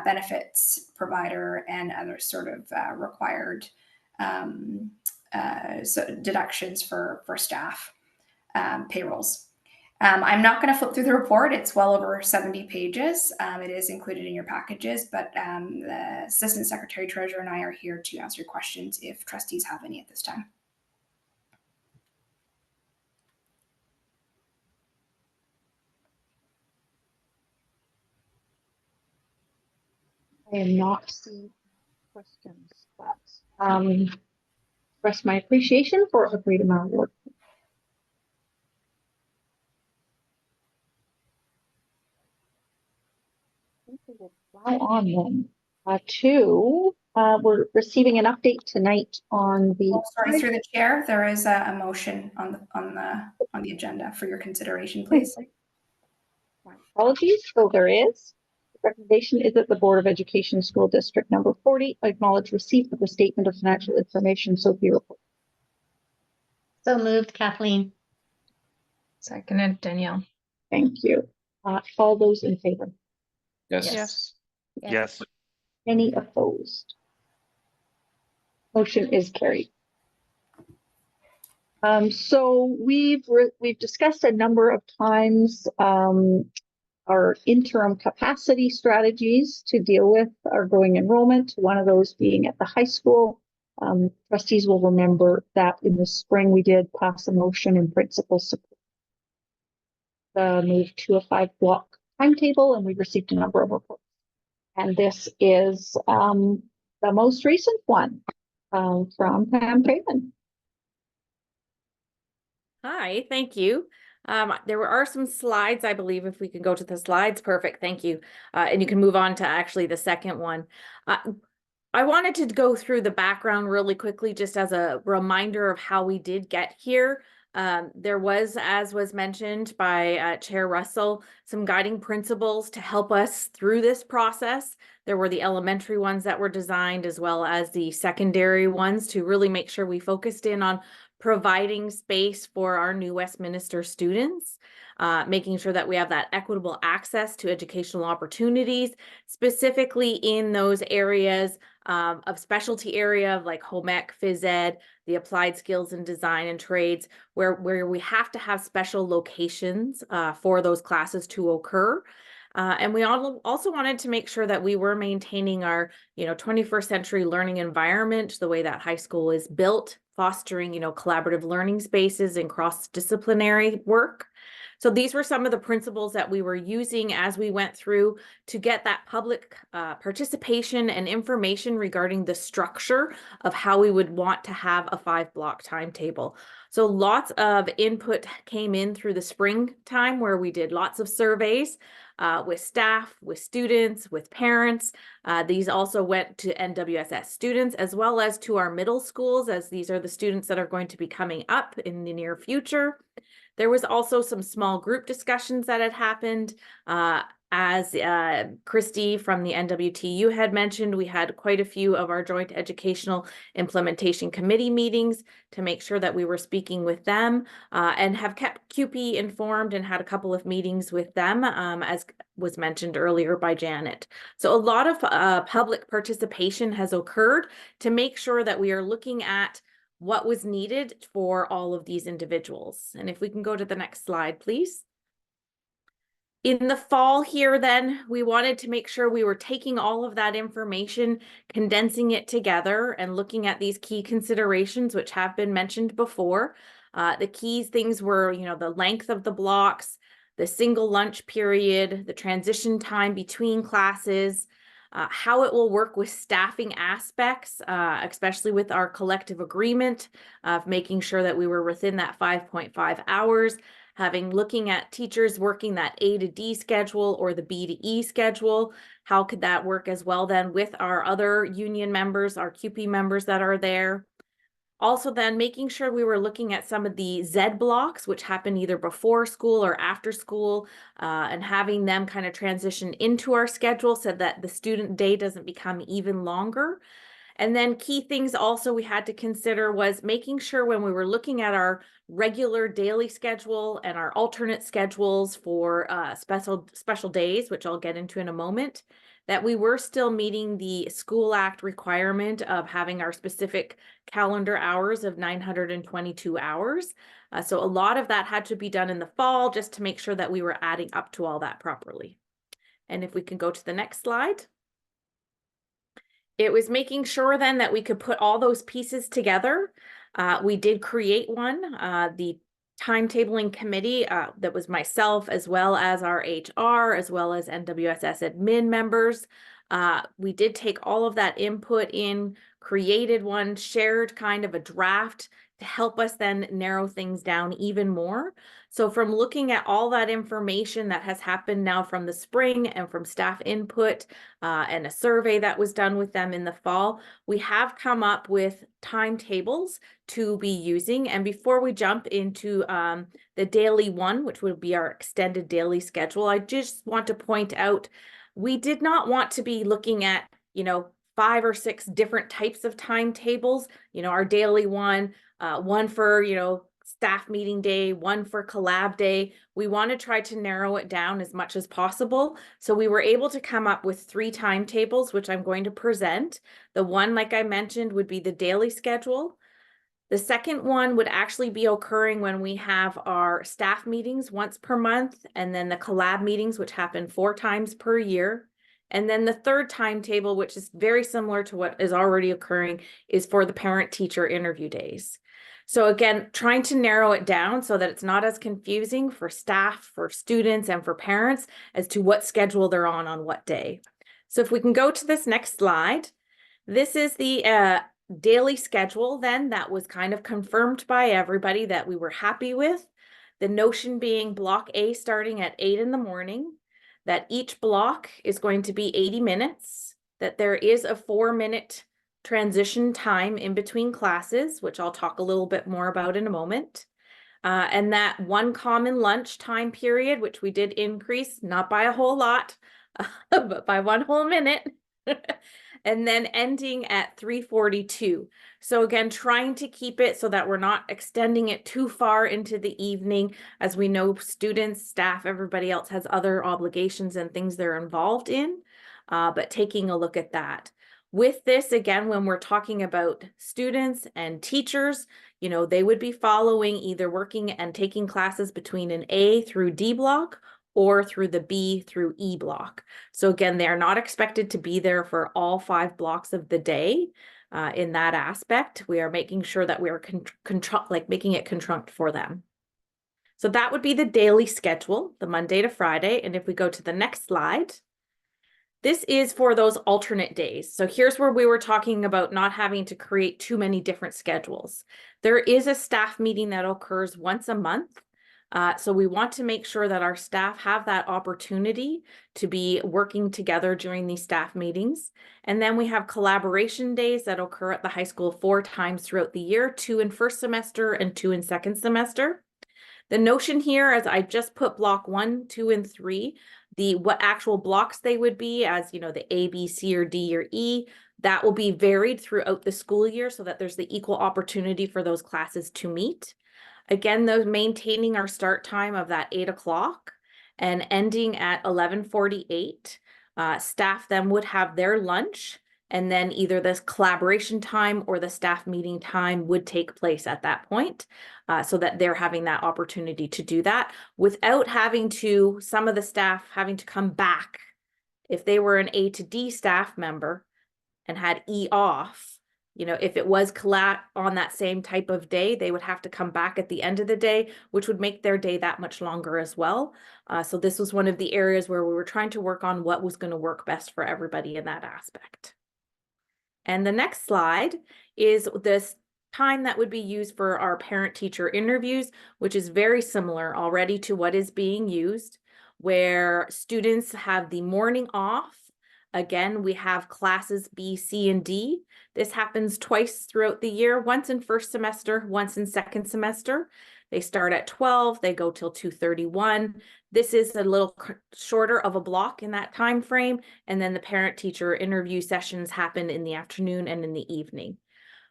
benefits provider and other sort of required deductions for staff payrolls. I'm not going to flip through the report. It's well over 70 pages. It is included in your packages, but the Assistant Secretary Treasurer and I are here to answer your questions if trustees have any at this time. I am not seeing questions, but express my appreciation for a great amount of work. Fly on then we're receiving an update tonight on the. Sorry, through the chair, there is a motion on the agenda for your consideration, please. My apologies. So there is. The recommendation is that the Board of Education School District number 40 acknowledge receipt of the Statement of Financial Information SOFI report. So moved, Kathleen. Seconded, Danielle. Thank you. All those in favor? Yes. Yes. Yes. Any opposed? Motion is carried. So we've discussed a number of times our interim capacity strategies to deal with our growing enrollment, one of those being at the high school. Trustees will remember that in the spring we did pass a motion in principle support move to a 5-block timetable, and we received a number of reports. And this is the most recent one from Pam Craven. Hi, thank you. There are some slides, I believe, if we can go to the slides. Perfect, thank you. And you can move on to actually the second one. I wanted to go through the background really quickly, just as a reminder of how we did get here. There was, as was mentioned by Chair Russell, some guiding principles to help us through this process. There were the elementary ones that were designed, as well as the secondary ones, to really make sure we focused in on providing space for our new Westminster students, making sure that we have that equitable access to educational opportunities, specifically in those areas of specialty area of like home ec, phys ed, the applied skills and design and trades, where we have to have special locations for those classes to occur. And we also wanted to make sure that we were maintaining our, 21st century learning environment, the way that high school is built, fostering, collaborative learning spaces and cross-disciplinary work. So these were some of the principles that we were using as we went through to get that public participation and information regarding the structure of how we would want to have a 5-block timetable. So lots of input came in through the springtime, where we did lots of surveys with staff, with students, with parents. These also went to NWSS students, as well as to our middle schools, as these are the students that are going to be coming up in the near future. There was also some small group discussions that had happened As Christy from the NWTU had mentioned, we had quite a few of our joint educational implementation committee meetings to make sure that we were speaking with them and have kept CUPE informed and had a couple of meetings with them, as was mentioned earlier by Janet. So a lot of public participation has occurred to make sure that we are looking at what was needed for all of these individuals. And if we can go to the next slide, please. In the fall here, then, we wanted to make sure we were taking all of that information, condensing it together, and looking at these key considerations, which have been mentioned before. The key things were, the length of the blocks, the single lunch period, the transition time between classes, how it will work with staffing aspects, especially with our collective agreement of making sure that we were within that 5.5 hours, looking at teachers working that A to D schedule or the B to E schedule. How could that work as well then with our other union members, our CUPE members that are there? Also then making sure we were looking at some of the Z blocks, which happen either before school or after school, and having them kind of transition into our schedule so that the student day doesn't become even longer. And then key things also we had to consider was making sure when we were looking at our regular daily schedule and our alternate schedules for special days, which I'll get into in a moment, that we were still meeting the School Act requirement of having our specific calendar hours of 922 hours. So a lot of that had to be done in the fall just to make sure that we were adding up to all that properly. And if we can go to the next slide. It was making sure then that we could put all those pieces together. We did create one, the timetabling committee that was myself as well as our HR as well as NWSS admin members. We did take all of that input in, created one, shared kind of a draft to help us then narrow things down even more. So from looking at all that information that has happened now from the spring and from staff input and a survey that was done with them in the fall, we have come up with timetables to be using. And before we jump into the daily one, which would be our extended daily schedule, I just want to point out, we did not want to be looking at, 5 or 6 different types of timetables, our daily one, one for, staff meeting day, one for collab day. We want to try to narrow it down as much as possible. So we were able to come up with 3 timetables, which I'm going to present. The one, like I mentioned, would be the daily schedule. The second one would actually be occurring when we have our staff meetings once per month, and then the collab meetings, which happen 4 times per year. And then the third timetable, which is very similar to what is already occurring, is for the parent-teacher interview days. So again, trying to narrow it down so that it's not as confusing for staff, for students, and for parents as to what schedule they're on what day. So if we can go to this next slide, this is the daily schedule then that was kind of confirmed by everybody that we were happy with. The notion being block A starting at 8 in the morning, that each block is going to be 80 minutes, that there is a 4-minute transition time in between classes, which I'll talk a little bit more about in a moment. And that one common lunch time period, which we did increase, not by a whole lot, but by 1 whole minute. And then ending at 3:42. So again, trying to keep it so that we're not extending it too far into the evening. As we know, students, staff, everybody else has other obligations and things they're involved in, but taking a look at that. With this, again, when we're talking about students and teachers, they would be following either working and taking classes between an A through D block or through the B through E block. So again, they are not expected to be there for all 5 blocks of the day. In that aspect, we are making sure that we are making it contrunct for them. So that would be the daily schedule, the Monday to Friday. And if we go to the next slide, this is for those alternate days. So here's where we were talking about not having to create too many different schedules. There is a staff meeting that occurs once a month. So we want to make sure that our staff have that opportunity to be working together during these staff meetings. And then we have collaboration days that occur at the high school 4 times throughout the year, 2 in first semester and 2 in second semester. The notion here, as I just put block 1, 2, and 3, What actual blocks they would be, as you know, the A, B, C, or D, or E, that will be varied throughout the school year so that there's the equal opportunity for those classes to meet. Again, those maintaining our start time of that 8 o'clock and ending at 11:48. Staff then would have their lunch, and then either this collaboration time or the staff meeting time would take place at that point, so that they're having that opportunity to do that without having to, some of the staff having to come back. If they were an A to D staff member and had E off, you know, if it was on that same type of day, they would have to come back at the end of the day, which would make their day that much longer as well. So this was one of the areas where we were trying to work on what was going to work best for everybody in that aspect. And the next slide is this time that would be used for our parent-teacher interviews, which is very similar already to what is being used, where students have the morning off. Again, we have classes B, C, and D. This happens twice throughout the year, once in first semester, once in second semester. They start at 12, they go till 2:31. This is a little shorter of a block in that time frame, and then the parent-teacher interview sessions happen in the afternoon and in the evening.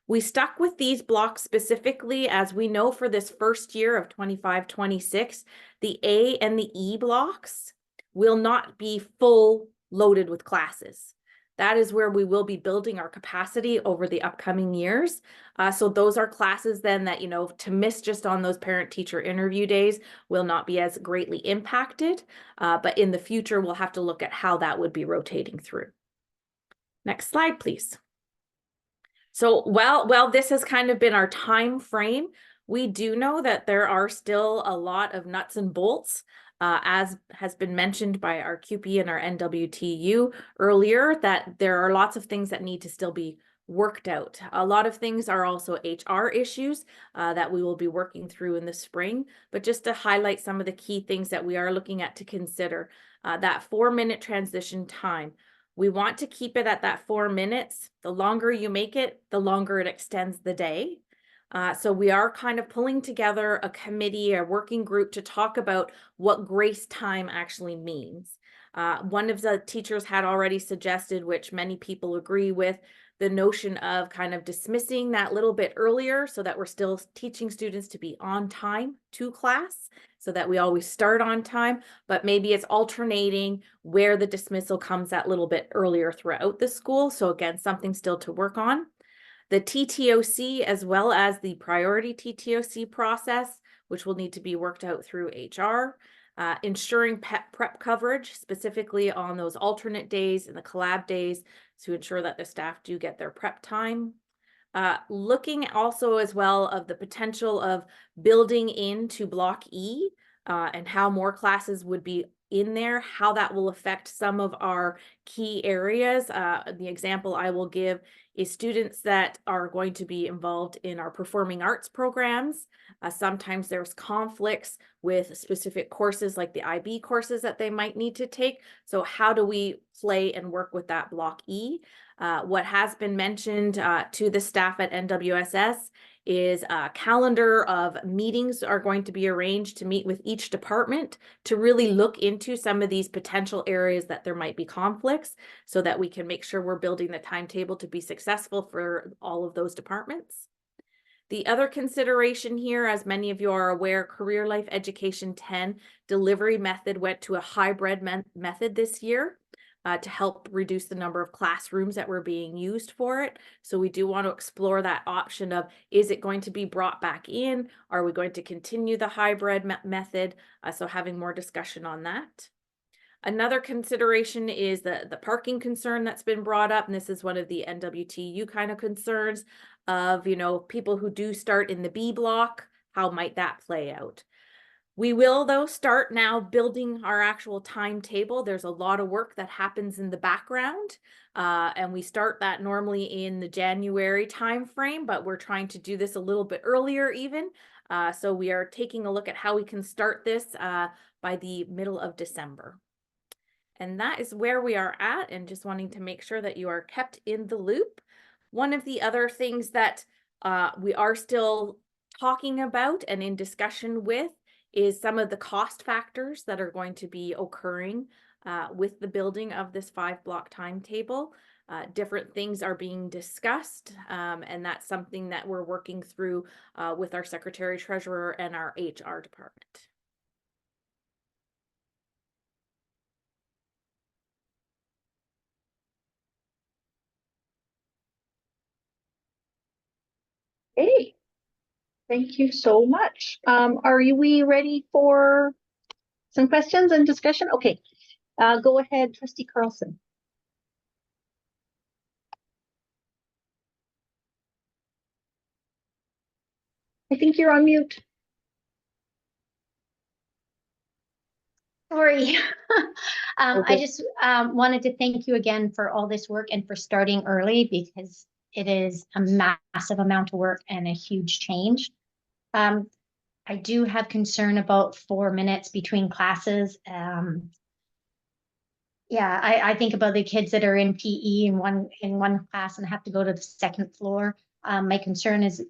We stuck with these blocks specifically as we know for this first year of 25-26, the A and the E blocks will not be full loaded with classes. That is where we will be building our capacity over the upcoming years. So those are classes then that, you know, to miss just on those parent-teacher interview days will not be as greatly impacted. But in the future, we'll have to look at how that would be rotating through. Next slide, please. So well, this has kind of been our time frame. We do know that there are still a lot of nuts and bolts, as has been mentioned by our QP and our NWTU earlier, that there are lots of things that need to still be worked out. A lot of things are also HR issues that we will be working through in the spring, but just to highlight some of the key things that we are looking at to consider, that 4-minute transition time. We want to keep it at that 4 minutes. The longer you make it, the longer it extends the day. So we are kind of pulling together a committee, a working group to talk about what grace time actually means. One of the teachers had already suggested, which many people agree with, the notion of kind of dismissing that little bit earlier so that we're still teaching students to be on time to class, so that we always start on time, but maybe it's alternating where the dismissal comes that little bit earlier throughout the school. So again, something still to work on. The TTOC, as well as the priority TTOC process, which will need to be worked out through HR, ensuring prep coverage, specifically on those alternate days and the collab days, to ensure that the staff do get their prep time. Looking also as well of the potential of building into Block E and how more classes would be in there, how that will affect some of our key areas. The example I will give is students that are going to be involved in our performing arts programs. Sometimes there's conflicts with specific courses like the IB courses that they might need to take. So how do we play and work with that Block E? What has been mentioned to the staff at NWSS is a calendar of meetings are going to be arranged to meet with each department to really look into some of these potential areas that there might be conflicts, so that we can make sure we're building the timetable to be successful for all of those departments. The other consideration here, as many of you are aware, Career Life Education 10 delivery method went to a hybrid method this year. To help reduce the number of classrooms that were being used for it. So we do want to explore that option of, is it going to be brought back in? Are we going to continue the hybrid method? So having more discussion on that. Another consideration is the parking concern that's been brought up. And this is one of the NWTU kind of concerns of, you know, people who do start in the B block, how might that play out? We will, though, start now building our actual timetable. There's a lot of work that happens in the background, and we start that normally in the January timeframe, but we're trying to do this a little bit earlier even. So we are taking a look at how we can start this by the middle of December. And that is where we are at, and just wanting to make sure that you are kept in the loop. One of the other things that we are still talking about and in discussion with is some of the cost factors that are going to be occurring with the building of this 5-block timetable. Different things are being discussed, and that's something that we're working through with our secretary treasurer and our HR department. Hey, thank you so much. We ready for some questions and discussion? Okay, go ahead, Trustee Carlson. I think you're on mute. Sorry. Okay. I just wanted to thank you again for all this work and for starting early, because it is a massive amount of work and a huge change. I do have concern about 4 minutes between classes. Yeah, I think about the kids that are in PE in one class and have to go to the second floor. My concern is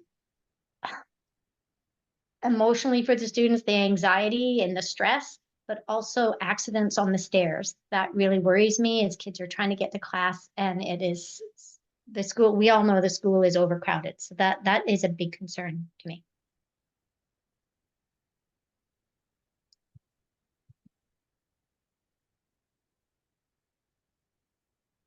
emotionally for the students, the anxiety and the stress, but also accidents on the stairs. That really worries me as kids are trying to get to class, and it is the school. We all know the school is overcrowded, so that is a big concern to me.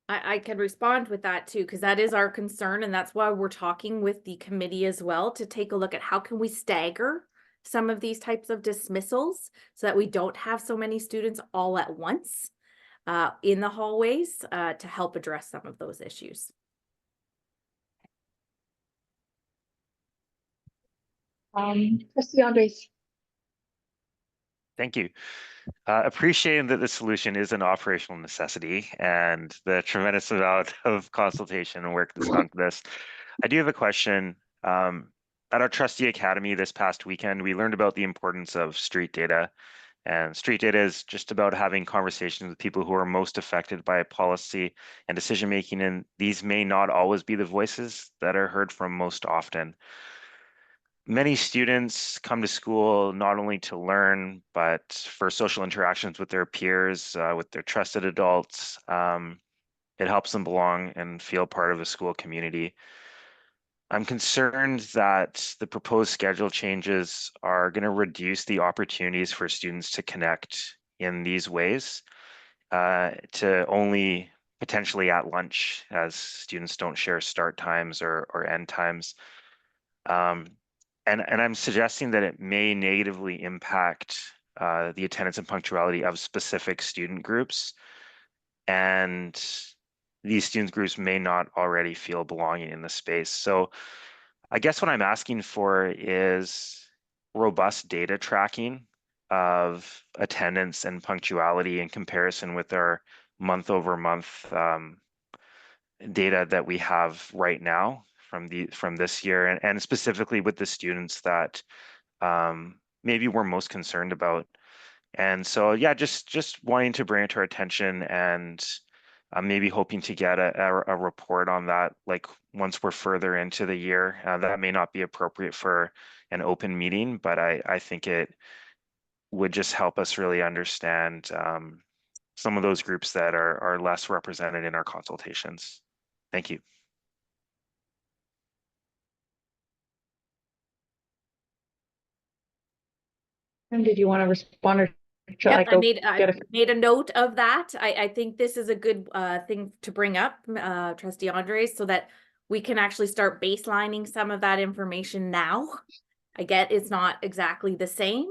I can respond with that too, because that is our concern, and that's why we're talking with the committee as well to take a look at how can we stagger some of these types of dismissals so that we don't have so many students all at once in the hallways to help address some of those issues. Trustee Andres. Thank you. Appreciating that the solution is an operational necessity and the tremendous amount of consultation and work that's gone to this. I do have a question. At our trustee academy this past weekend, we learned about the importance of street data. And street data is just about having conversations with people who are most affected by policy and decision making, and these may not always be the voices that are heard from most often. Many students come to school not only to learn, but for social interactions with their peers, with their trusted adults. It helps them belong and feel part of a school community. I'm concerned that the proposed schedule changes are going to reduce the opportunities for students to connect in these ways to only potentially at lunch, as students don't share start times or end times. And I'm suggesting that it may negatively impact the attendance and punctuality of specific student groups. And these student groups may not already feel belonging in the space. So I guess what I'm asking for is robust data tracking of attendance and punctuality in comparison with our month-over-month data that we have right now from this year, and specifically with the students that maybe we're most concerned about. And so, yeah, just wanting to bring it to our attention, and maybe hoping to get a report on that, like once we're further into the year. That may not be appropriate for an open meeting, but I think it would just help us really understand some of those groups that are less represented in our consultations. Thank you. And did you want to respond, or should Yep, I go I made a note of that. I think this is a good thing to bring up, Trustee Andres, so that we can actually start baselining some of that information now. I get it's not exactly the same.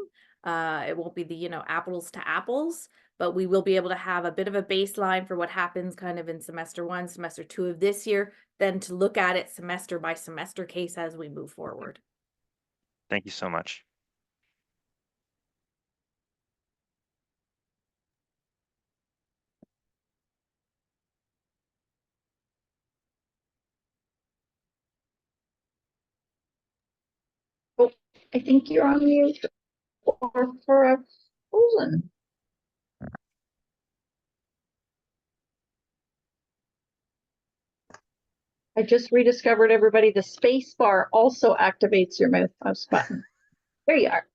It won't be the, apples to apples, but we will be able to have a bit of a baseline for what happens kind of in semester 1, semester 2 of this year, then to look at it semester by semester case as we move forward. Thank you so much. Oh, I think you're on mute or for frozen. I just rediscovered, everybody, the space bar also activates your mouse button. There you are.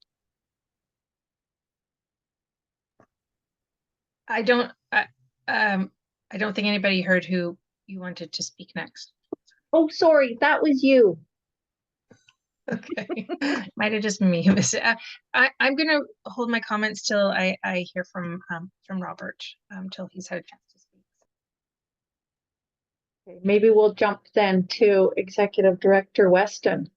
I don't think anybody heard who you wanted to speak next. Oh, sorry, that was you. Okay, might have just been me who missed it. I'm gonna hold my comments till I hear from Robert, till he's had a chance to speak. Okay, maybe we'll jump then to Executive Director Weston.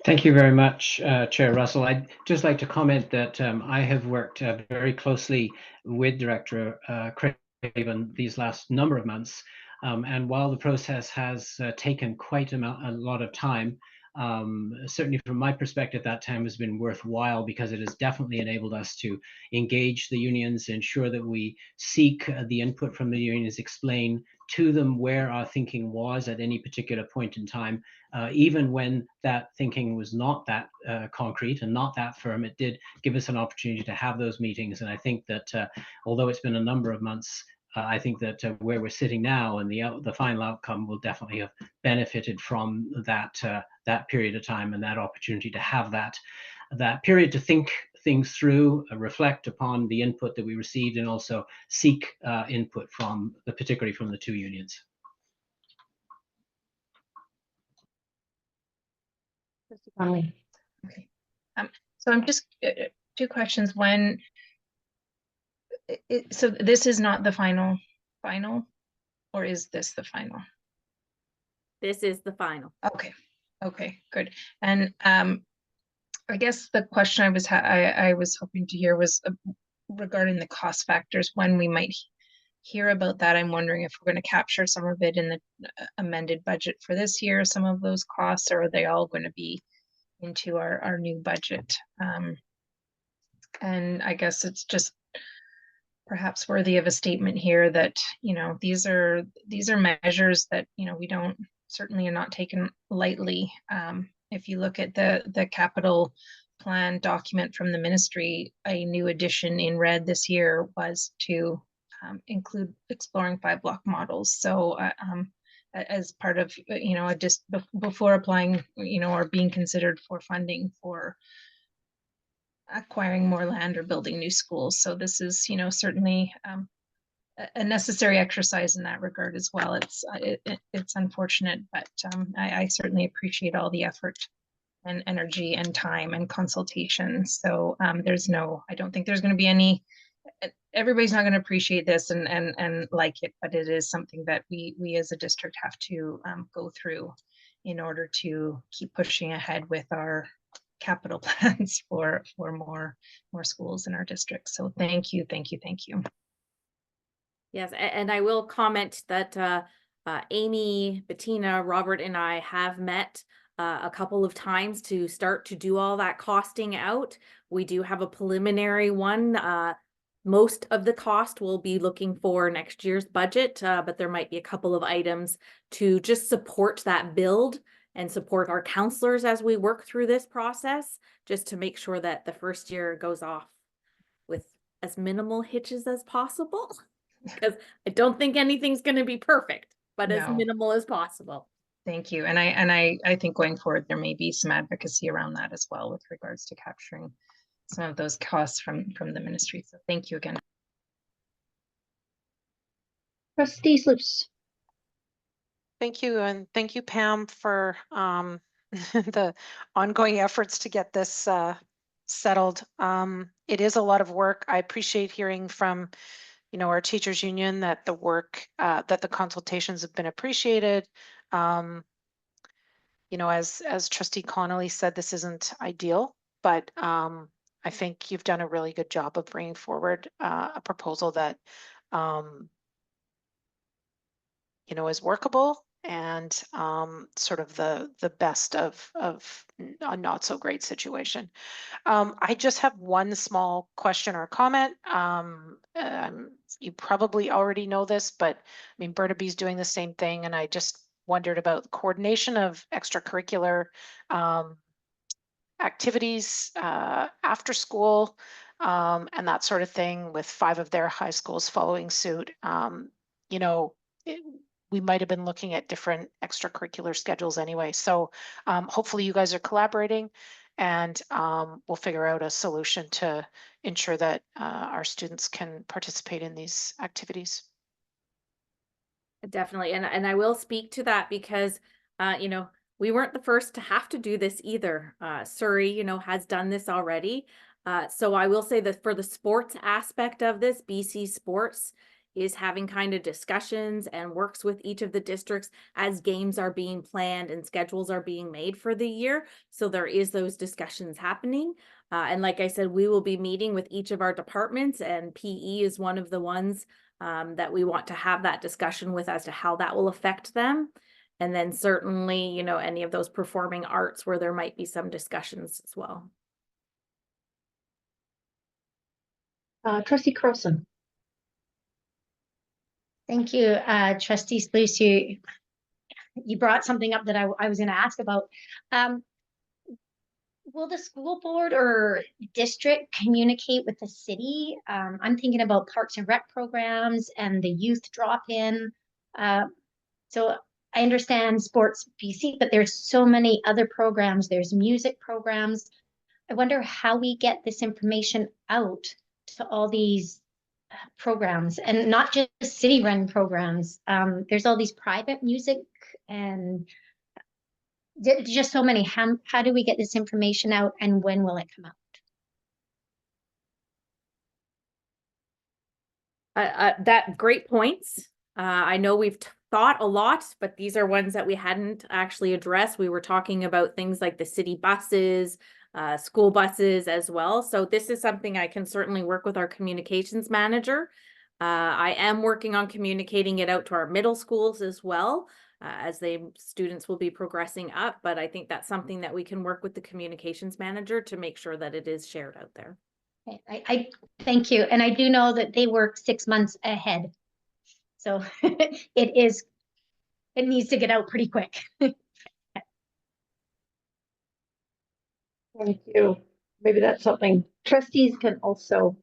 Thank you very much, Chair Russell. I'd just like to comment that I have worked very closely with Director Craven these last number of months. And while the process has taken quite a lot of time, certainly from my perspective, that time has been worthwhile because it has definitely enabled us to engage the unions, ensure that we seek the input from the unions, explain to them where our thinking was at any particular point in time. Even when that thinking was not that concrete and not that firm, it did give us an opportunity to have those meetings. And I think that although it's been a number of months, I think that where we're sitting now and the final outcome will definitely have benefited from that period of time and that opportunity to have that period to think things through, reflect upon the input that we received, and also seek input particularly from the two unions. Okay. So I'm just two questions. When so this is not the final, or is this the final? This is the final. Okay. Okay, good. And I guess the question I was hoping to hear was regarding the cost factors, when we might hear about that. I'm wondering if we're going to capture some of it in the amended budget for this year, some of those costs, or are they all going to be into our new budget? And I guess it's just perhaps worthy of a statement here that, you know, these are measures that, you know, we don't certainly are not taken lightly. If you look at the capital plan document from the ministry, a new addition in red this year was to include exploring 5-block models. So as part of, you know, just before applying, you know, or being considered for funding for acquiring more land or building new schools. So this is, you know, certainly a necessary exercise in that regard as well. It's unfortunate, but I certainly appreciate all the effort and energy and time and consultation. So I don't think there's going to be any, everybody's not going to appreciate this and like it, but it is something that we as a district have to go through in order to keep pushing ahead with our capital plans for more schools in our district. So thank you. Yes, and I will comment that Amy, Bettina, Robert, and I have met a couple of times to start to do all that costing out. We do have a preliminary one. Most of the cost we'll be looking for next year's budget, but there might be a couple of items to just support that build and support our counselors as we work through this process, just to make sure that the first year goes off with as minimal hitches as possible. Because I don't think anything's going to be perfect, but as minimal as possible. Thank you. And I think going forward, there may be some advocacy around that as well with regards to capturing some of those costs from the ministry. So thank you again. Trustee Sluice. Thank you. And thank you, Pam, for the ongoing efforts to get this settled. It is a lot of work. I appreciate hearing from, you know, our teachers union that the work, that the consultations have been appreciated. You know, as Trustee Connolly said, this isn't ideal, but I think you've done a really good job of bringing forward a proposal that, you know, is workable and sort of the best of a not so great situation. I just have one small question or comment. You probably already know this, but I mean, Burnaby's doing the same thing, and I just wondered about the coordination of extracurricular activities after school and that sort of thing, with 5 of their high schools following suit. You know, we might have been looking at different extracurricular schedules anyway. So hopefully you guys are collaborating. and we'll figure out a solution to ensure that our students can participate in these activities. Definitely. And I will speak to that because, you know, we weren't the first to have to do this either. Surrey, you know, has done this already. So I will say that for the sports aspect of this, BC Sports is having kind of discussions and works with each of the districts as games are being planned and schedules are being made for the year. So there is those discussions happening. And like I said, we will be meeting with each of our departments, and PE is one of the ones that we want to have that discussion with as to how that will affect them. And then certainly, you know, any of those performing arts where there might be some discussions as well. Trustee Carlson. Thank you, Trustee Spruce. You brought something up that I was going to ask about. Will the school board or district communicate with the city? I'm thinking about Parks and Rec programs and the youth drop-in. So I understand Sports BC, but there's so many other programs. There's music programs. I wonder how we get this information out to all these programs, and not just city-run programs. There's all these private music and just so many. How do we get this information out, and when will it come out? That great points. I know we've thought a lot, but these are ones that we hadn't actually addressed. We were talking about things like the city buses, school buses as well. So this is something I can certainly work with our communications manager. I am working on communicating it out to our middle schools as well, as students will be progressing up. But I think that's something that we can work with the communications manager to make sure that it is shared out there. I thank you. And I do know that they work 6 months ahead. So it needs to get out pretty quick. Thank you. Maybe that's something trustees can also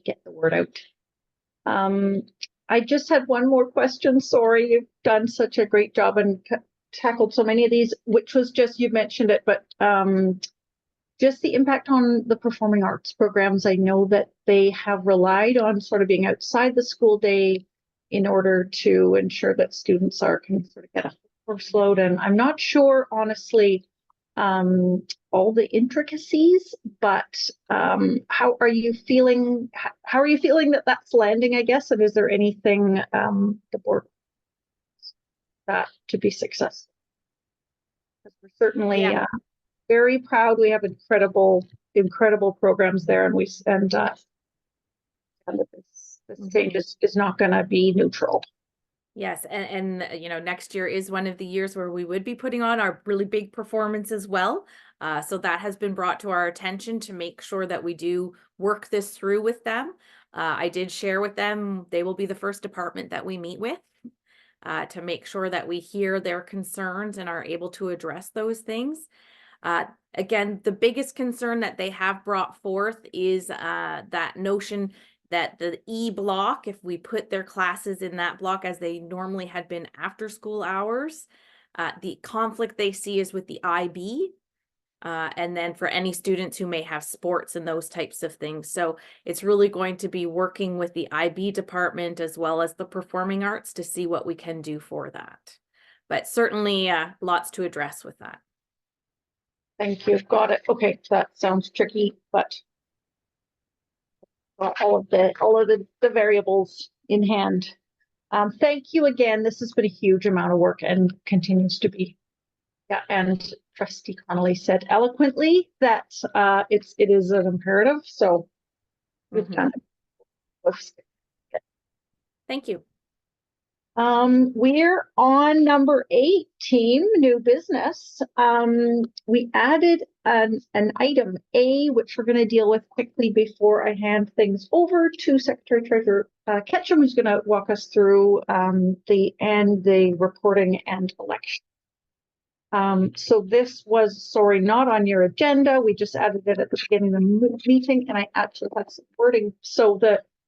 get the word out. I just had one more question. Sorry, you've done such a great job and tackled so many of these, which was just, you mentioned it, but just the impact on the performing arts programs. I know that they have relied on sort of being outside the school day in order to ensure that students can sort of get a course load. And I'm not sure, honestly, all the intricacies, but how are you feeling? How are you feeling that that's landing, I guess? And is there anything the board that to be successful? Because we're certainly very proud. We have incredible programs there, and this change is not going to be neutral. Yes, and you know, next year is one of the years where we would be putting on our really big performance as well. So that has been brought to our attention to make sure that we do work this through with them. I did share with them, they will be the first department that we meet with to make sure that we hear their concerns and are able to address those things. Again, the biggest concern that they have brought forth is that notion that the E block, if we put their classes in that block as they normally had been after school hours, the conflict they see is with the IB. And then for any students who may have sports and those types of things. So it's really going to be working with the IB department as well as the performing arts to see what we can do for that. But certainly lots to address with that. Thank you. Got it. Okay, that sounds tricky, but all of the variables in hand. Thank you again. This has been a huge amount of work and continues to be. Yeah, and Trustee Connolly said eloquently that it is an imperative. So we've done it. Thank you. We're on number 18, new business. We added an item A, which we're going to deal with quickly before I hand things over to Secretary Treasurer Ketchum, who's going to walk us through the reporting and election. So this was, not on your agenda. We just added it at the beginning of the meeting, and I actually had some wording. So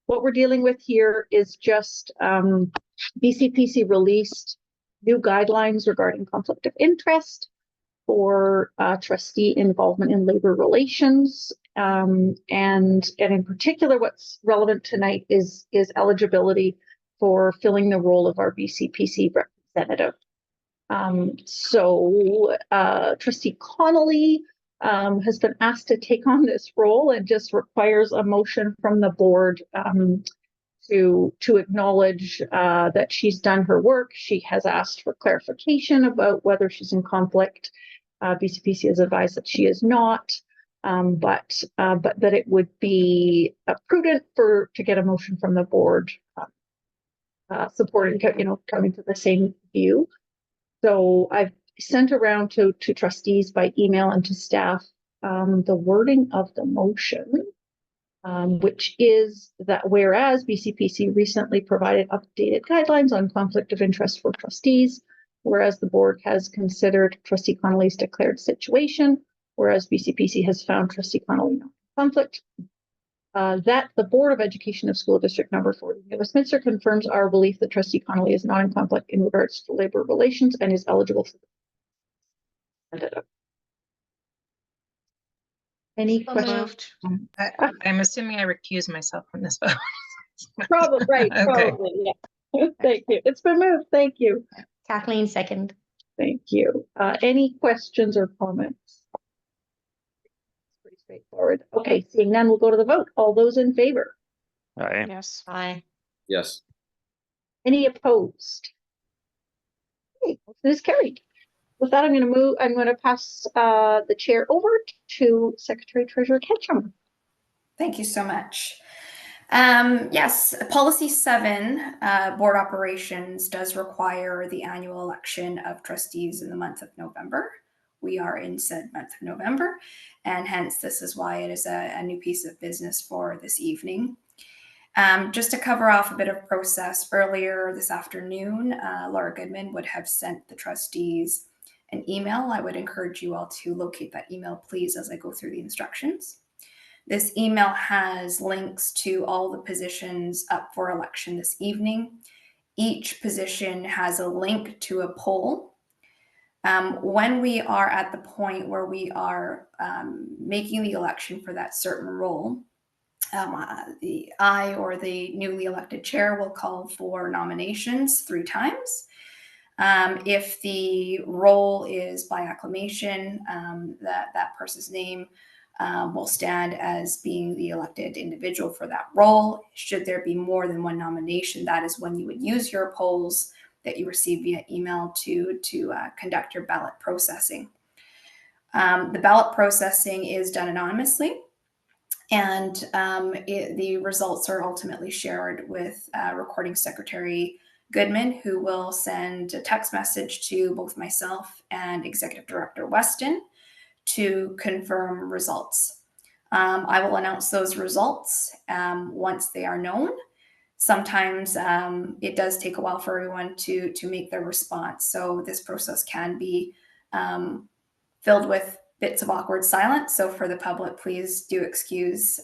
what we're dealing with here is just BCPC released new guidelines regarding conflict of interest, for trustee involvement in labor relations. And in particular, what's relevant tonight is eligibility for filling the role of our BCPC representative. Trustee Connolly has been asked to take on this role and just requires a motion from the board to acknowledge that she's done her work. She has asked for clarification about whether she's in conflict. BCPC has advised that she is not, but that it would be prudent to get a motion from the board supporting, coming to the same view. So I've sent around to trustees by email and to staff the wording of the motion. Which is that whereas BCPC recently provided updated guidelines on conflict of interest for trustees, whereas the board has considered Trustee Connolly's declared situation, whereas BCPC has found Trustee Connolly not in conflict, that the Board of Education of School District Number 40 New Westminster confirms our belief that Trustee Connolly is not in conflict in regards to labor relations and is eligible for the Any questions? I'm assuming I recuse myself from this vote. Probably, right, Okay. probably, yeah. Thank you. It's been moved. Thank you. Kathleen, second. Thank you. Any questions or comments? Pretty straightforward. Okay, seeing none, we'll go to the vote. All those in favor? Aye. Yes. Aye. Yes. Any opposed? Okay, motion is carried. With that, I'm going to pass the chair over to Secretary Treasurer Ketchum. Thank you so much. Yes, Policy 7, Board Operations, does require the annual election of trustees in the month of November. We are in said month of November, and hence this is why it is a new piece of business for this evening. Just to cover off a bit of process, earlier this afternoon, Laura Goodman would have sent the trustees an email. I would encourage you all to locate that email, please, as I go through the instructions. This email has links to all the positions up for election this evening. Each position has a link to a poll. When we are at the point where we are making the election for that certain role, I or the newly elected chair will call for nominations 3 times. If the role is by acclamation, that person's name will stand as being the elected individual for that role. Should there be more than 1 nomination, that is when you would use your polls that you receive via email to conduct your ballot processing. The ballot processing is done anonymously, and the results are ultimately shared with Recording Secretary Goodman, who will send a text message to both myself and Executive Director Weston to confirm results. I will announce those results once they are known. Sometimes it does take a while for everyone to make their response. So this process can be filled with bits of awkward silence. So for the public, please do excuse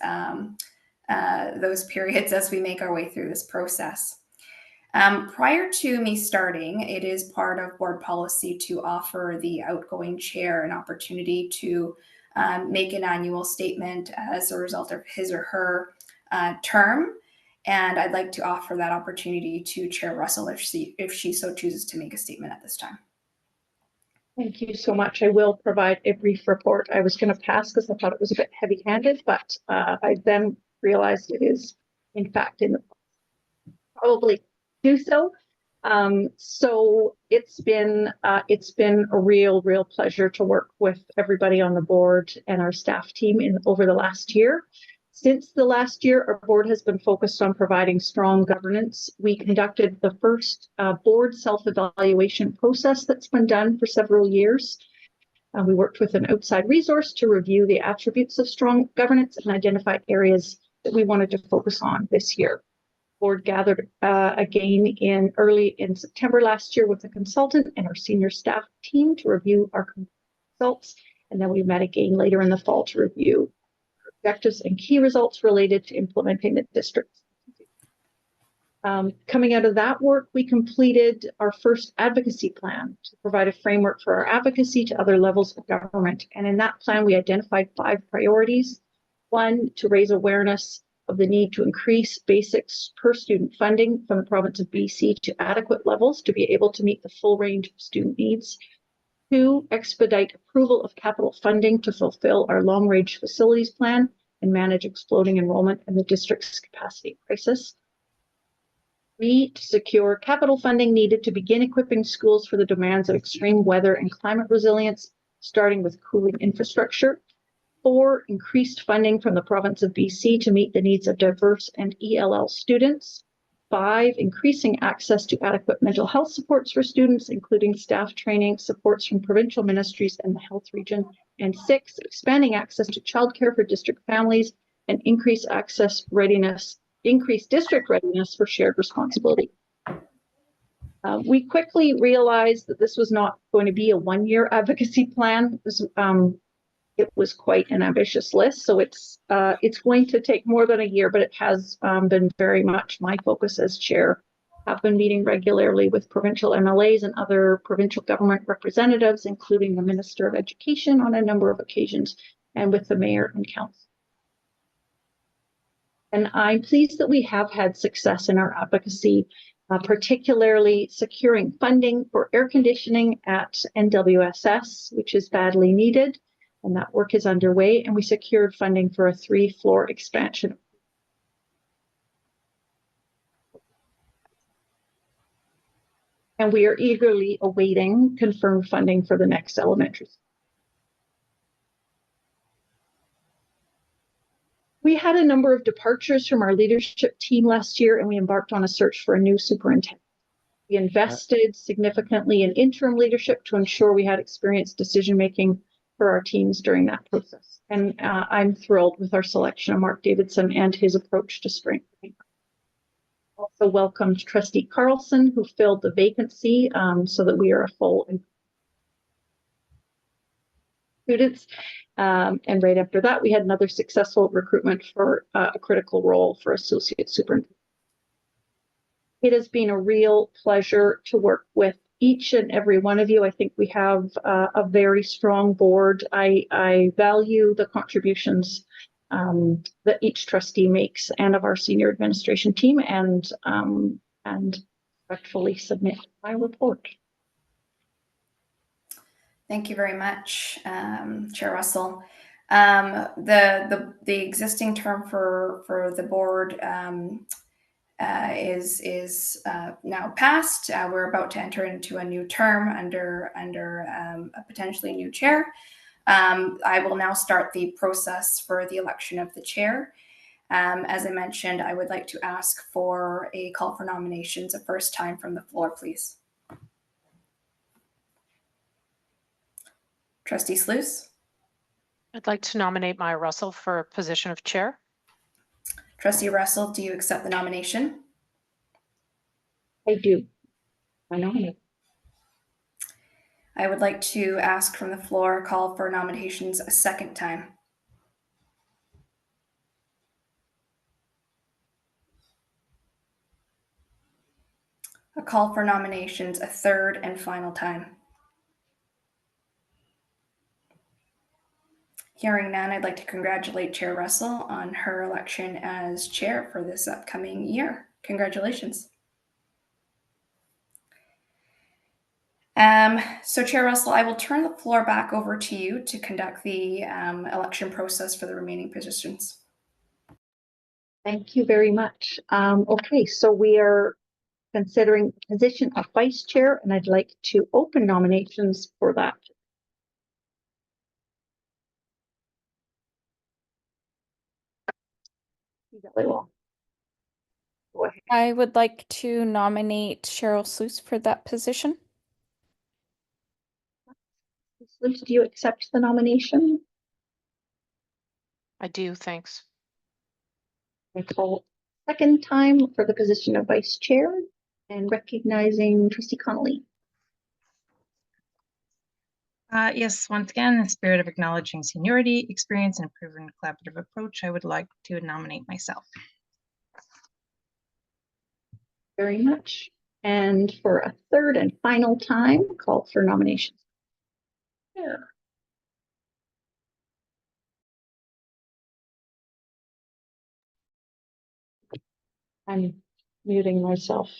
those periods as we make our way through this process. Prior to me starting, it is part of board policy to offer the outgoing chair an opportunity to make an annual statement as a result of his or her term. And I'd like to offer that opportunity to Chair Russell if she so chooses to make a statement at this time. Thank you so much. I will provide a brief report. I was going to pass because I thought it was a bit heavy-handed, but I then realized it is, in fact, probably do so. So it's been a real pleasure to work with everybody on the board and our staff team over the last year. Since the last year, our board has been focused on providing strong governance. We conducted the first board self-evaluation process that's been done for several years. We worked with an outside resource to review the attributes of strong governance and identify areas that we wanted to focus on this year. Board gathered again early in September last year with a consultant and our senior staff team to review our results. And then we met again later in the fall to review objectives and key results related to implementing the district's. Coming out of that work, we completed our first advocacy plan to provide a framework for our advocacy to other levels of government. And in that plan, we identified 5 priorities. 1, to raise awareness of the need to increase basics per student funding from the province of BC to adequate levels to be able to meet the full range of student needs. 2, expedite approval of capital funding to fulfill our long-range facilities plan and manage exploding enrollment in the district's capacity crisis. 3, to secure capital funding needed to begin equipping schools for the demands of extreme weather and climate resilience, starting with cooling infrastructure. 4, increased funding from the province of BC to meet the needs of diverse and ELL students. 5, increasing access to adequate mental health supports for students, including staff training, supports from provincial ministries and the health region. And 6, expanding access to childcare for district families and increase district readiness for shared responsibility. We quickly realized that this was not going to be a one-year advocacy plan. It was quite an ambitious list, so it's going to take more than a year, but it has been very much my focus as chair. I've been meeting regularly with provincial MLAs and other provincial government representatives, including the Minister of Education on a number of occasions, and with the mayor and council. And I'm pleased that we have had success in our advocacy, particularly securing funding for air conditioning at NWSS, which is badly needed. And that work is underway, and we secured funding for a 3-floor expansion. And we are eagerly awaiting confirmed funding for the next elementary school. We had a number of departures from our leadership team last year, and we embarked on a search for a new superintendent. We invested significantly in interim leadership to ensure we had experienced decision-making for our teams during that process. And I'm thrilled with our selection of Mark Davidson and his approach to strengthening. Also welcomed Trustee Carlson, who filled the vacancy so that we are a full students. And right after that, we had another successful recruitment for a critical role for associate superintendent. It has been a real pleasure to work with each and every one of you. I think we have a very strong board. I value the contributions that each trustee makes and of our senior administration team, and respectfully submit my report. Thank you very much, Chair Russell. The existing term for the board is now passed. We're about to enter into a new term under a potentially new chair. I will now start the process for the election of the chair. As I mentioned, I would like to ask for a call for nominations a first time from the floor, please. Trustee Sluice. I'd like to nominate Maya Russell for position of chair. Trustee Russell, do you accept the nomination? I do. I nominate. I would like to ask from the floor, call for nominations a second time. A call for nominations a third and final time. Hearing none, I'd like to congratulate Chair Russell on her election as chair for this upcoming year. Congratulations. So Chair Russell, I will turn the floor back over to you to conduct the election process for the remaining positions. Thank you very much. Okay, so we are considering the position of vice chair, and I'd like to open nominations for that. I would like to nominate Cheryl Sluice for that position. Sluice, do you accept the nomination? I do, thanks. I call second time for the position of vice chair and recognizing Trustee Connolly. Yes, once again, in the spirit of acknowledging seniority, experience, and a proven collaborative approach, I would like to nominate myself. Very much. And for a third and final time, call for nominations. There. I'm muting myself.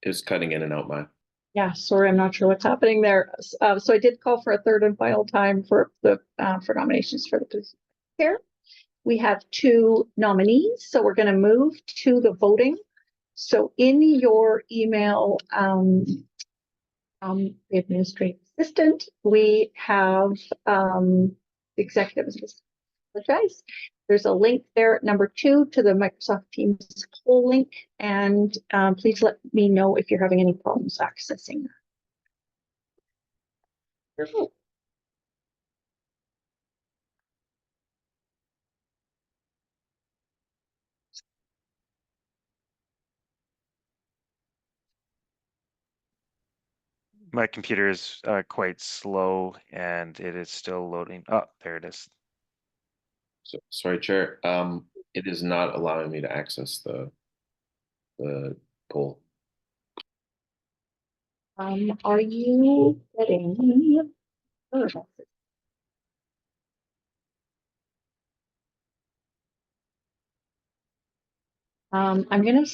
It's cutting in and out, Maya. Yeah, sorry, I'm not sure what's happening there. So I did call for a third and final time for the for nominations for the position chair. We have 2 nominees, so we're going to move to the voting. So in your email, the administrative assistant, we have the executive assistant. Guys, there's a link there, number 2, to the Microsoft Teams poll link, and please let me know if you're having any problems accessing your vote. My computer is quite slow and it is still loading. Oh, there it is. So, sorry, Chair. It is not allowing me to access the poll. Are you getting? I'm gonna.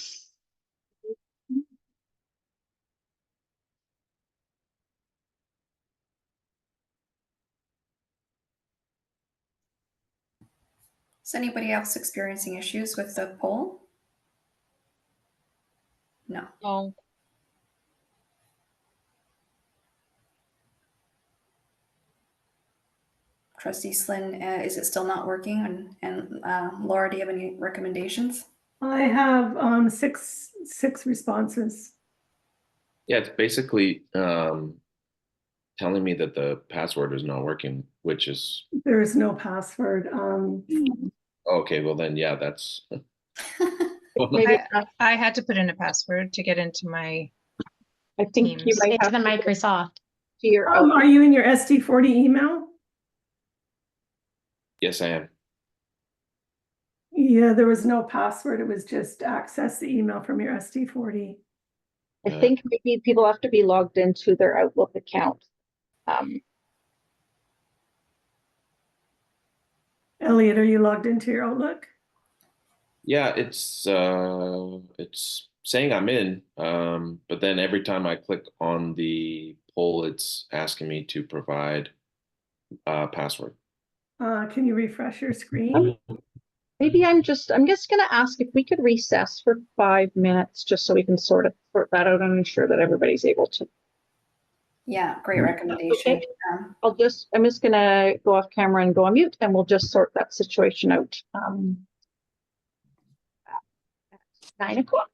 Is anybody else experiencing issues with the poll? No. No. Trustee Slynn, is it still not working? And Laura, do you have any recommendations? I have six responses. Yeah, it's basically telling me that the password is not working, which is There is no password. okay. Well, then, yeah, that's. I had to put in a password to get into my I think Teams. you might Into have the to go Microsoft. to your Are you in your ST40 email? Yes, I am. Yeah, there was no password. It was just access the email from your ST40. I think maybe people have to be logged into their Outlook account. Elliot, are you logged into your Outlook? Yeah, it's saying I'm in, but then every time I click on the poll, it's asking me to provide a password. Can you refresh your screen? Maybe I'm just gonna ask if we could recess for 5 minutes just so we can sort that out and ensure that everybody's able to. Yeah, great recommendation. Okay. I'm just gonna go off camera and go on mute, and we'll just sort that situation out. At 9 o'clock.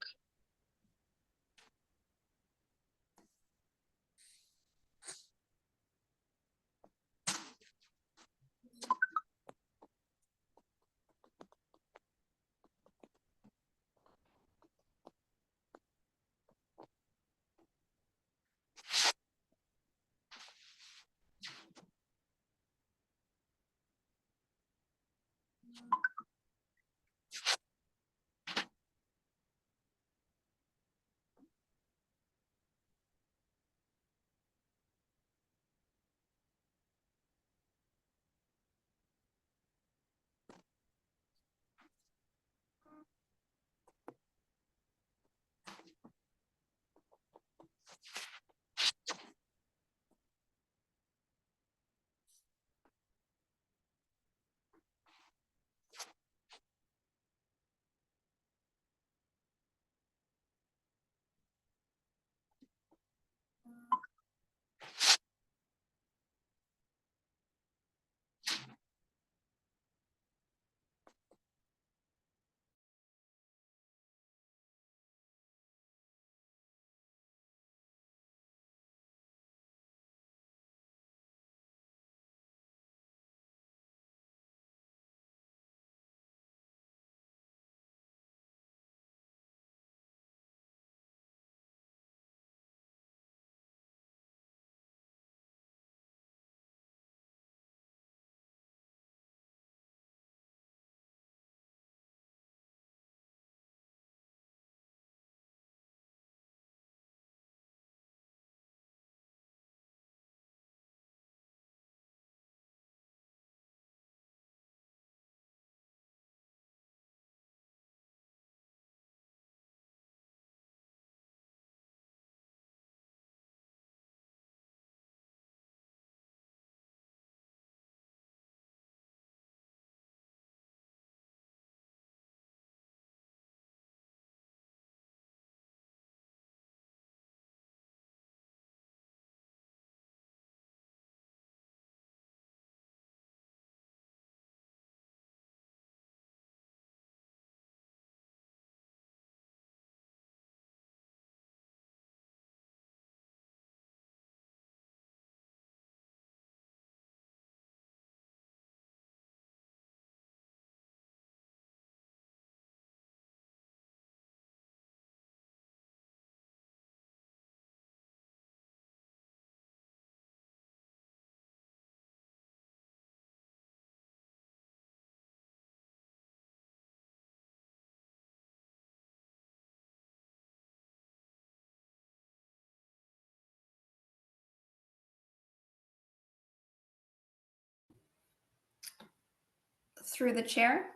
through the chair.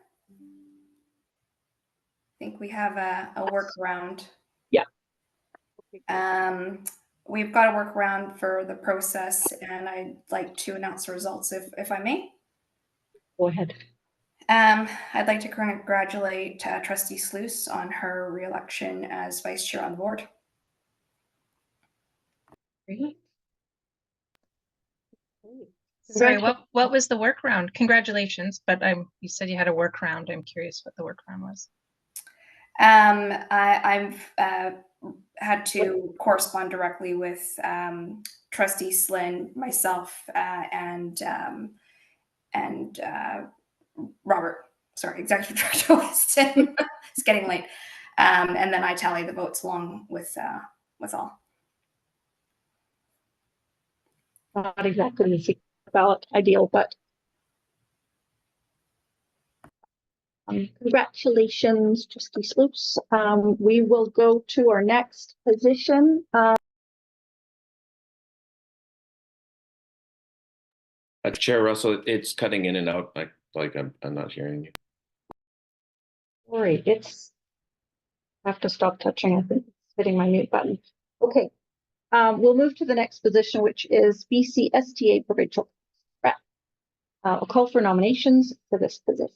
I think we have a workaround. Yeah. We've got a workaround for the process, and I'd like to announce the results if I may. Go ahead. I'd like to congratulate Trustee Sluice on her re-election as vice chair on the board. Great. Sorry, what was the workaround? Congratulations, but you said you had a workaround. I'm curious what the workaround was. I've had to correspond directly with Trustee Slynn, myself, and Robert. Sorry, Executive Director Weston. It's getting late, and then I tally the votes along with all. Not exactly the secret ballot ideal, but congratulations, Trustee Sluice. We will go to our next position. Chair Russell, it's cutting in and out. I'm not hearing you. Sorry, I have to stop touching. I think it's hitting my mute button. Okay. We'll move to the next position, which is BC STA Provincial Rep. I'll call for nominations for this position.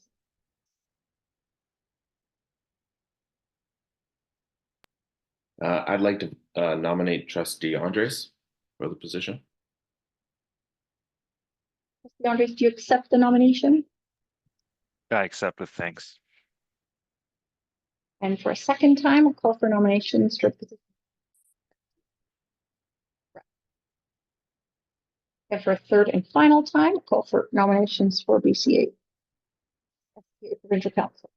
I'd like to nominate Trustee Andres for the position. Trustee Andres, do you accept the nomination? I accept with thanks. And for a second time, I'll call for nominations for the position. And for a third and final time, I'll call for nominations for BCA STA Provincial Council.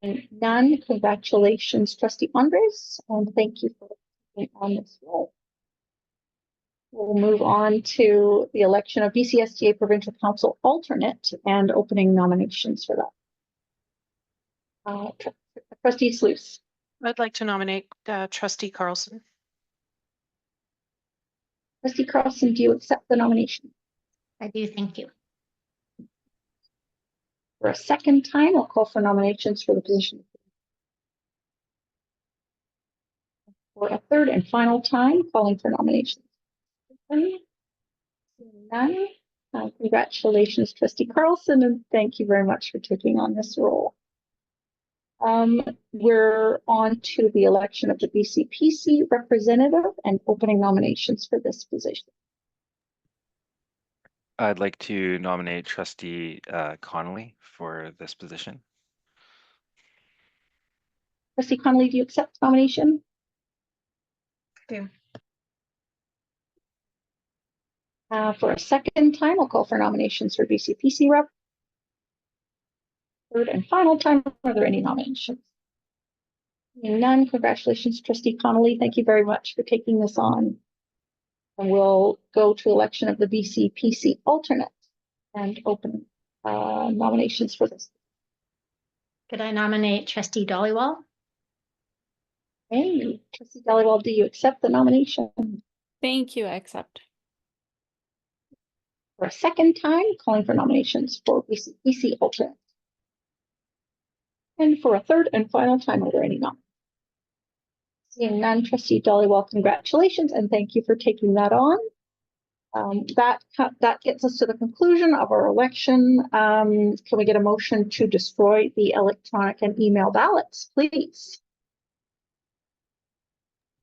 And none. Congratulations, Trustee Andres, and thank you for being on this role. We'll move on to the election of BCSTA Provincial Council alternate and opening nominations for that. Trustee Sluice. I'd like to nominate Trustee Carlson. Trustee Carlson, do you accept the nomination? I do, thank you. For a second time, I'll call for nominations for the position. For a third and final time, calling for nominations. None. Congratulations, Trustee Carlson, and thank you very much for taking on this role. We're on to the election of the BCPC representative and opening nominations for this position. I'd like to nominate Trustee Connolly for this position. Trustee Connolly, do you accept the nomination? I do. For a second time, I'll call for nominations for BCPC rep. Third and final time, are there any nominations? None. Congratulations, Trustee Connolly. Thank you very much for taking this on. And we'll go to election of the BCPC alternate and open nominations for this. Could I nominate Trustee Dollywall? Hey, Trustee Dollywall, do you accept the nomination? Thank you, I accept. For a second time, calling for nominations for BCPC alternate. And for a third and final time, are there any nominations? Seeing none, Trustee Dollywall, congratulations and thank you for taking that on. That gets us to the conclusion of our election. Can we get a motion to destroy the electronic and email ballots, please?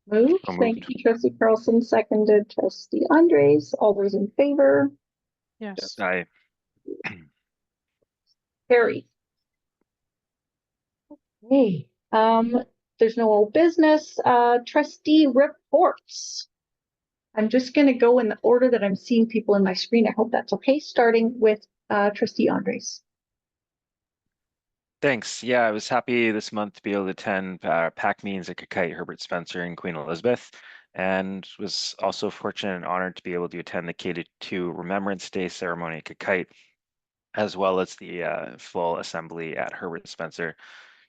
Moved. Thank you, Trustee Carlson. Seconded, Trustee Andres. All those in favor? Yes. Aye. Carried. Okay. There's no old business. Trustee reports. I'm just going to go in the order that I'm seeing people in my screen. I hope that's okay. Starting with Trustee Andres. Thanks. Yeah, I was happy this month to be able to attend PAC meetings at Kakite, Herbert Spencer, and Queen Elizabeth, and was also fortunate and honored to be able to attend the K-2 Remembrance Day ceremony at Kakite, as well as the full assembly at Herbert Spencer.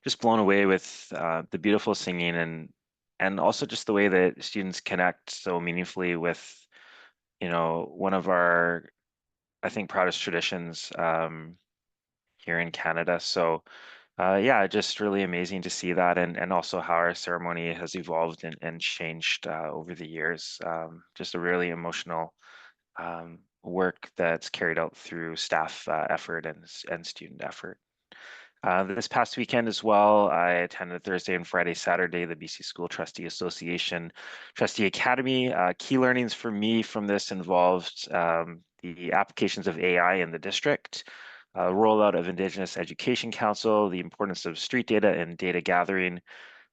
Just blown away with the beautiful singing and also just the way that students connect so meaningfully with, one of our I think, proudest traditions here in Canada. So yeah, just really amazing to see that, and also how our ceremony has evolved and changed over the years. Just a really emotional work that's carried out through staff effort and student effort. This past weekend as well, I attended Thursday and Friday, Saturday, the BC School Trustee Association Trustee Academy. Key learnings for me from this involved the applications of AI in the district, rollout of Indigenous Education Council, the importance of street data and data gathering,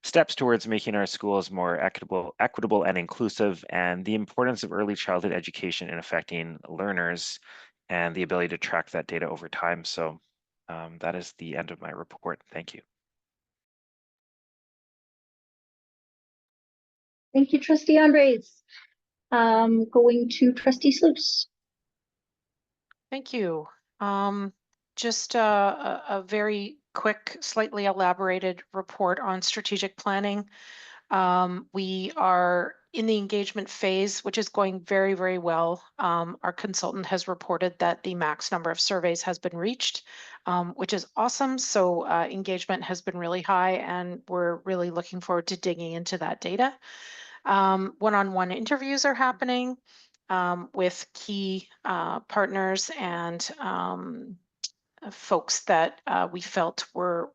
steps towards making our schools more equitable and inclusive, and the importance of early childhood education in affecting learners and the ability to track that data over time. So that is the end of my report. Thank you. Thank you, Trustee Andres. Going to Trustee Sluice. Thank you. Just a very quick, slightly elaborated report on strategic planning. We are in the engagement phase, which is going very, very well. Our consultant has reported that the max number of surveys has been reached, which is awesome. So engagement has been really high, and we're really looking forward to digging into that data. One-on-one interviews are happening with key partners and folks that we felt were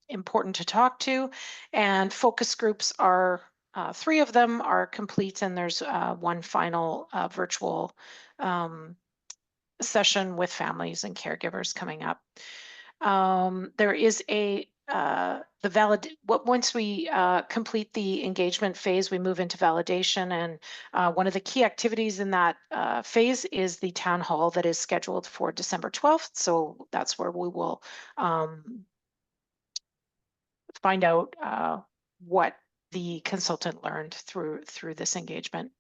important to talk to, and focus groups are 3 of them are complete, and there's one final virtual session with families and caregivers coming up. There is a once we complete the engagement phase, we move into validation, and one of the key activities in that phase is the town hall that is scheduled for December 12th. So that's where we will find out what the consultant learned through this engagement.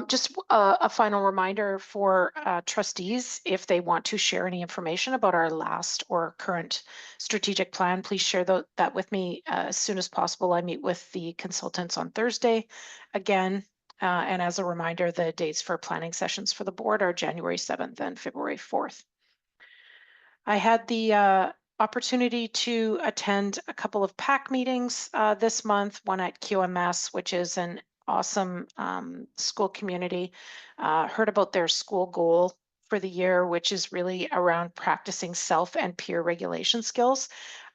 Just a final reminder for trustees, if they want to share any information about our last or current strategic plan, please share that with me as soon as possible. I meet with the consultants on Thursday again. And as a reminder, the dates for planning sessions for the board are January 7th and February 4th. I had the opportunity to attend a couple of PAC meetings this month, one at QMS, which is an awesome school community. Heard about their school goal for the year, which is really around practicing self and peer regulation skills.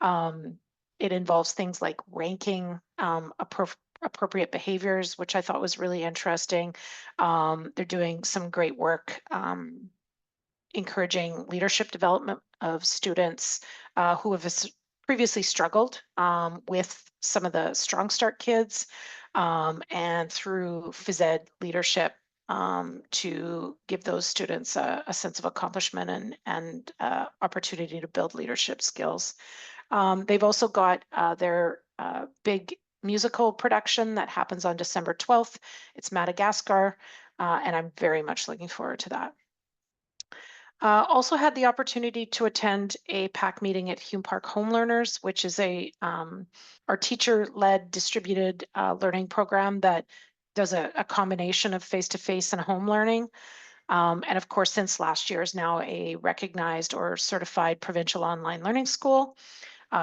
It involves things like ranking appropriate behaviors, which I thought was really interesting. They're doing some great work encouraging leadership development of students who have previously struggled with some of the Strong Start kids, and through phys ed leadership to give those students a sense of accomplishment and opportunity to build leadership skills. They've also got their big musical production that happens on December 12th. It's Madagascar, and I'm very much looking forward to that. Also had the opportunity to attend a PAC meeting at Hume Park Home Learners, which is our teacher-led distributed learning program that does a combination of face-to-face and home learning. And of course, since last year is now a recognized or certified provincial online learning school.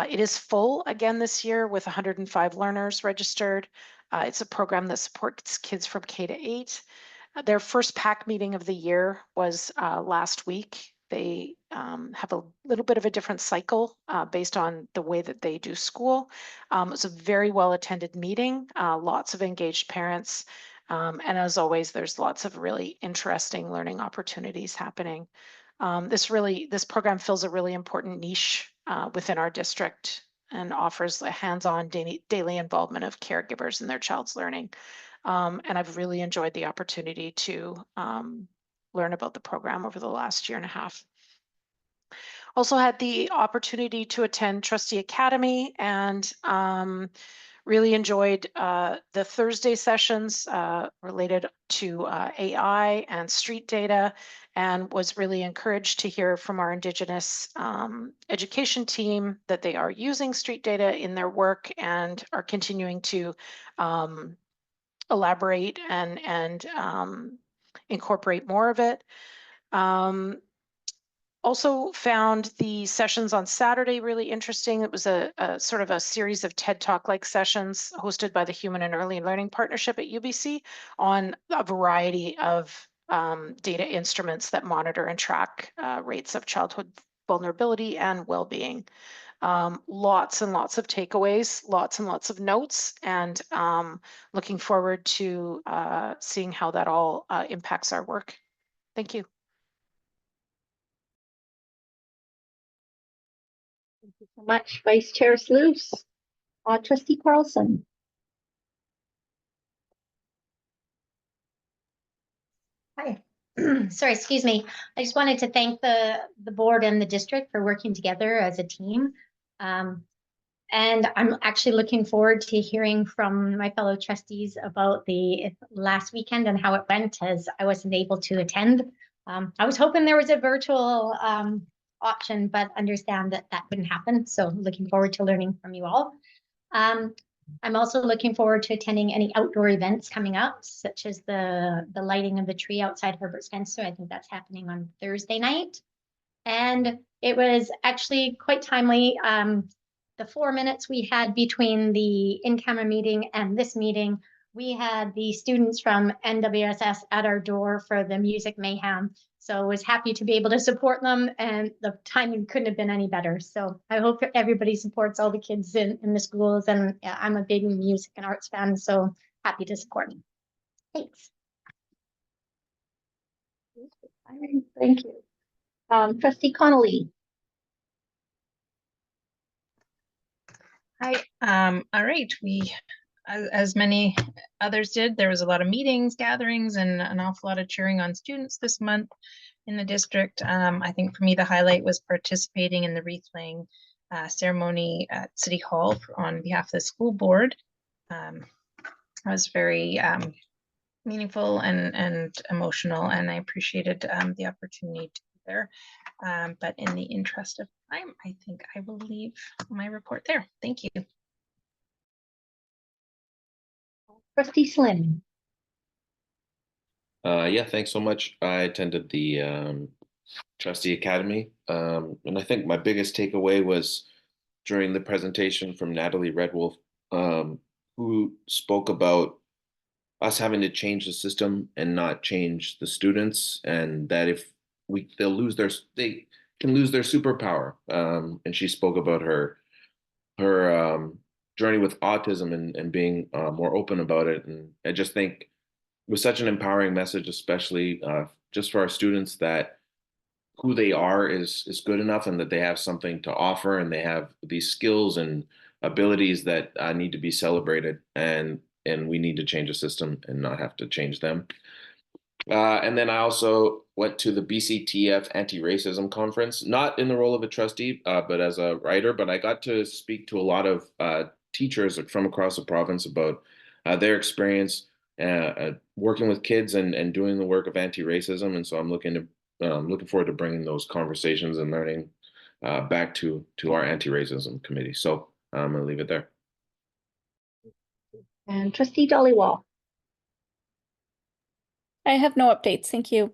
It is full again this year with 105 learners registered. It's a program that supports kids from K to 8. Their first PAC meeting of the year was last week. They have a little bit of a different cycle based on the way that they do school. It was a very well attended meeting, lots of engaged parents. And as always, there's lots of really interesting learning opportunities happening. This program fills a really important niche within our district and offers a hands-on daily involvement of caregivers in their child's learning. And I've really enjoyed the opportunity to learn about the program over the last year and a half. Also had the opportunity to attend Trustee Academy and really enjoyed the Thursday sessions related to AI and street data, and was really encouraged to hear from our Indigenous education team that they are using street data in their work and are continuing to elaborate and incorporate more of it. Also found the sessions on Saturday really interesting. It was a sort of a series of TED Talk-like sessions hosted by the Human and Early Learning Partnership at UBC on a variety of data instruments that monitor and track rates of childhood vulnerability and well-being. Lots and lots of takeaways, lots and lots of notes, and looking forward to seeing how that all impacts our work. Thank you. Thank you so much, Vice Chair Sluice. Trustee Carlson. Hi. Sorry, excuse me. I just wanted to thank the board and the district for working together as a team. And I'm actually looking forward to hearing from my fellow trustees about the last weekend and how it went, as I wasn't able to attend. I was hoping there was a virtual option, but understand that that couldn't happen. So looking forward to learning from you all. I'm also looking forward to attending any outdoor events coming up, such as the lighting of the tree outside Herbert Spencer. I think that's happening on Thursday night. And it was actually quite timely. The 4 minutes we had between the in-camera meeting and this meeting, we had the students from NWSS at our door for the Music Mayhem. So I was happy to be able to support them, and the timing couldn't have been any better. So I hope everybody supports all the kids in the schools, and I'm a big music and arts fan, so happy to support them. Thanks. Thank you. Trustee Connolly. Hi. All right. We, as many others did, there was a lot of meetings, gatherings, and an awful lot of cheering on students this month in the district. I think for me, the highlight was participating in the wreath laying ceremony at City Hall on behalf of the school board. It was very meaningful and emotional, and I appreciated the opportunity to be there. But in the interest of time, I think I will leave my report there. Thank you. Trustee Slim. Yeah, thanks so much. I attended the Trustee Academy, and I think my biggest takeaway was during the presentation from Natalie Red Wolf, who spoke about us having to change the system and not change the students, and that if they can lose their superpower. And she spoke about her journey with autism and being more open about it. And I just think it was such an empowering message, especially just for our students, that who they are is good enough, and that they have something to offer, and they have these skills and abilities that need to be celebrated, and we need to change the system and not have to change them. And then I also went to the BCTF anti-racism conference, not in the role of a trustee, but as a writer. But I got to speak to a lot of teachers from across the province about their experience working with kids and doing the work of anti-racism. And so I'm looking forward to bringing those conversations and learning back to our anti-racism committee. So I'm going to leave it there. And Trustee Dollywall. I have no updates. Thank you.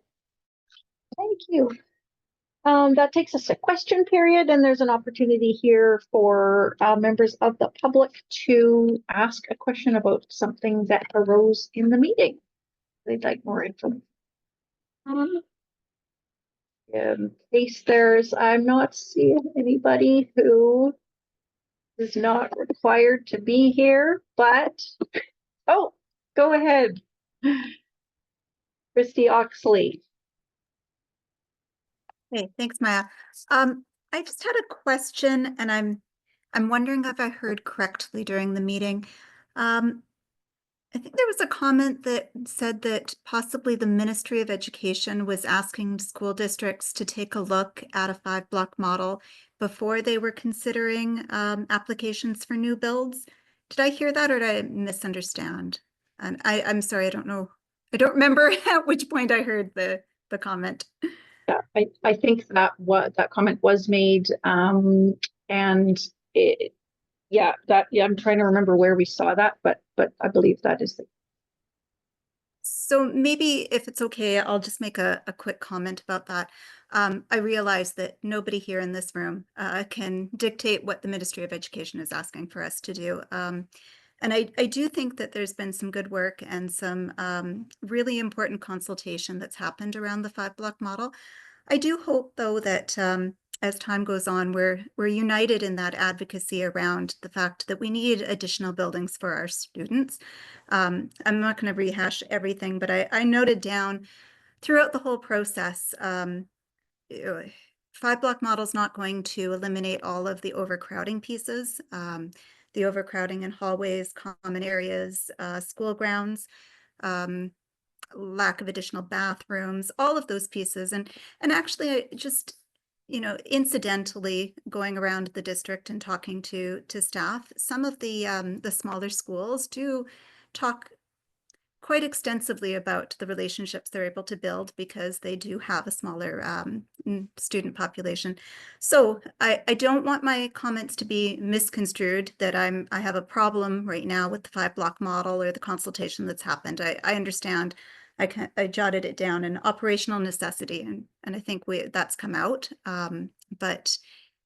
Thank you. That takes us to question period, and there's an opportunity here for members of the public to ask a question about something that arose in the meeting. They'd like more information. In case I'm not seeing anybody who is not required to be here, but oh, go ahead. Christy Oxley. Hey, thanks, Maya. I just had a question, and I'm wondering if I heard correctly during the meeting. I think there was a comment that said that possibly the Ministry of Education was asking school districts to take a look at a 5-block model before they were considering applications for new builds. Did I hear that, or did I misunderstand? And I'm sorry, I don't know. I don't remember at which point I heard the comment. Yeah, I think that comment was made, and I'm trying to remember where we saw that, but I believe that is So maybe if it's okay, I'll just make a quick comment about that. I realize that nobody here in this room can dictate what the Ministry of Education is asking for us to do. And I do think that there's been some good work and some really important consultation that's happened around the 5-block model. I do hope, though, that as time goes on, we're united in that advocacy around the fact that we need additional buildings for our students. I'm not going to rehash everything, but I noted down throughout the whole process, 5-block model is not going to eliminate all of the overcrowding pieces, the overcrowding in hallways, common areas, school grounds, lack of additional bathrooms, all of those pieces. And actually just, incidentally going around the district and talking to staff, some of the smaller schools do talk quite extensively about the relationships they're able to build because they do have a smaller student population. So I don't want my comments to be misconstrued that I have a problem right now with the 5-block model or the consultation that's happened. I understand. I jotted it down, an operational necessity, and I think that's come out. But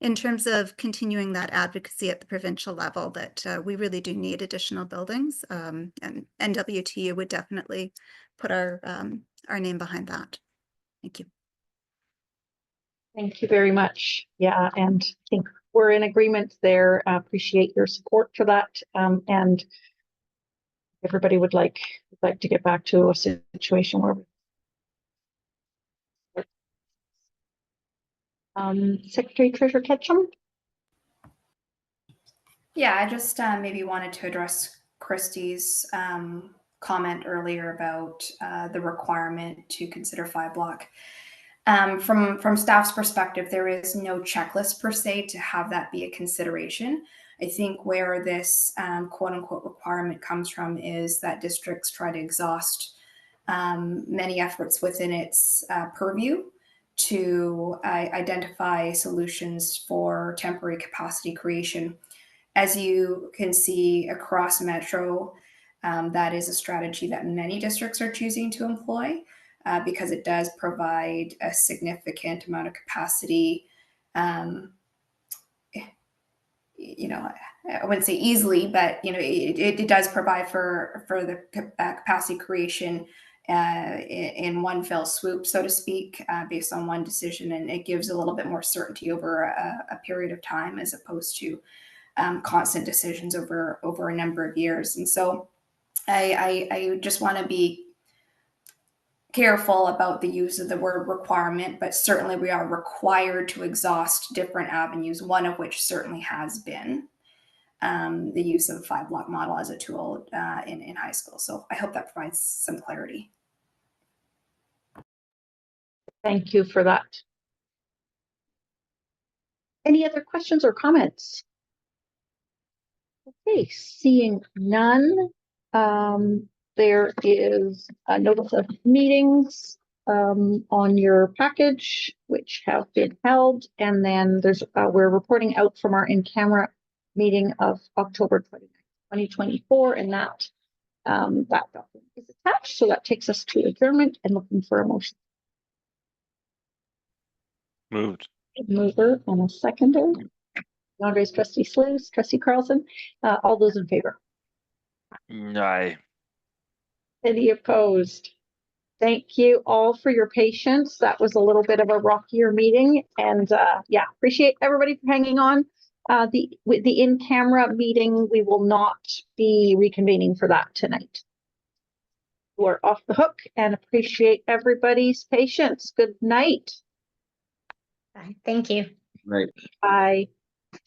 in terms of continuing that advocacy at the provincial level, that we really do need additional buildings, and NWTU would definitely put our name behind that. Thank you. Thank you very much. Yeah, and I think we're in agreement there. Appreciate your support for that. And everybody would like to get back to a situation where Secretary Treasurer Ketchum. Yeah, I just maybe wanted to address Christie's comment earlier about the requirement to consider 5-block. From staff's perspective, there is no checklist per se to have that be a consideration. I think where this quote unquote requirement comes from is that districts try to exhaust many efforts within its purview to identify solutions for temporary capacity creation. As you can see across Metro, that is a strategy that many districts are choosing to employ because it does provide a significant amount of capacity. I wouldn't say easily, but it does provide for the capacity creation in one fell swoop, so to speak, based on one decision, and it gives a little bit more certainty over a period of time as opposed to constant decisions over a number of years. And so I just want to be careful about the use of the word requirement, but certainly we are required to exhaust different avenues, one of which certainly has been the use of the 5-block model as a tool in high school. So I hope that provides some clarity. Thank you for that. Any other questions or comments? Okay, seeing none. There is a notice of meetings on your package, which have been held, and then there's we're reporting out from our in-camera meeting of October 29th, 2024, and that document is attached. So that takes us to adjournment and looking for a motion. Moved. Mover and a seconder. Andres, Trustee Sluice, Trustee Carlson, all those in favor? Aye. Any opposed? Thank you all for your patience. That was a little bit of a rockier meeting, and yeah, appreciate everybody for hanging on. With the in-camera meeting, we will not be reconvening for that tonight. We're off the hook and appreciate everybody's patience. Good night. Thank you. Right. Bye.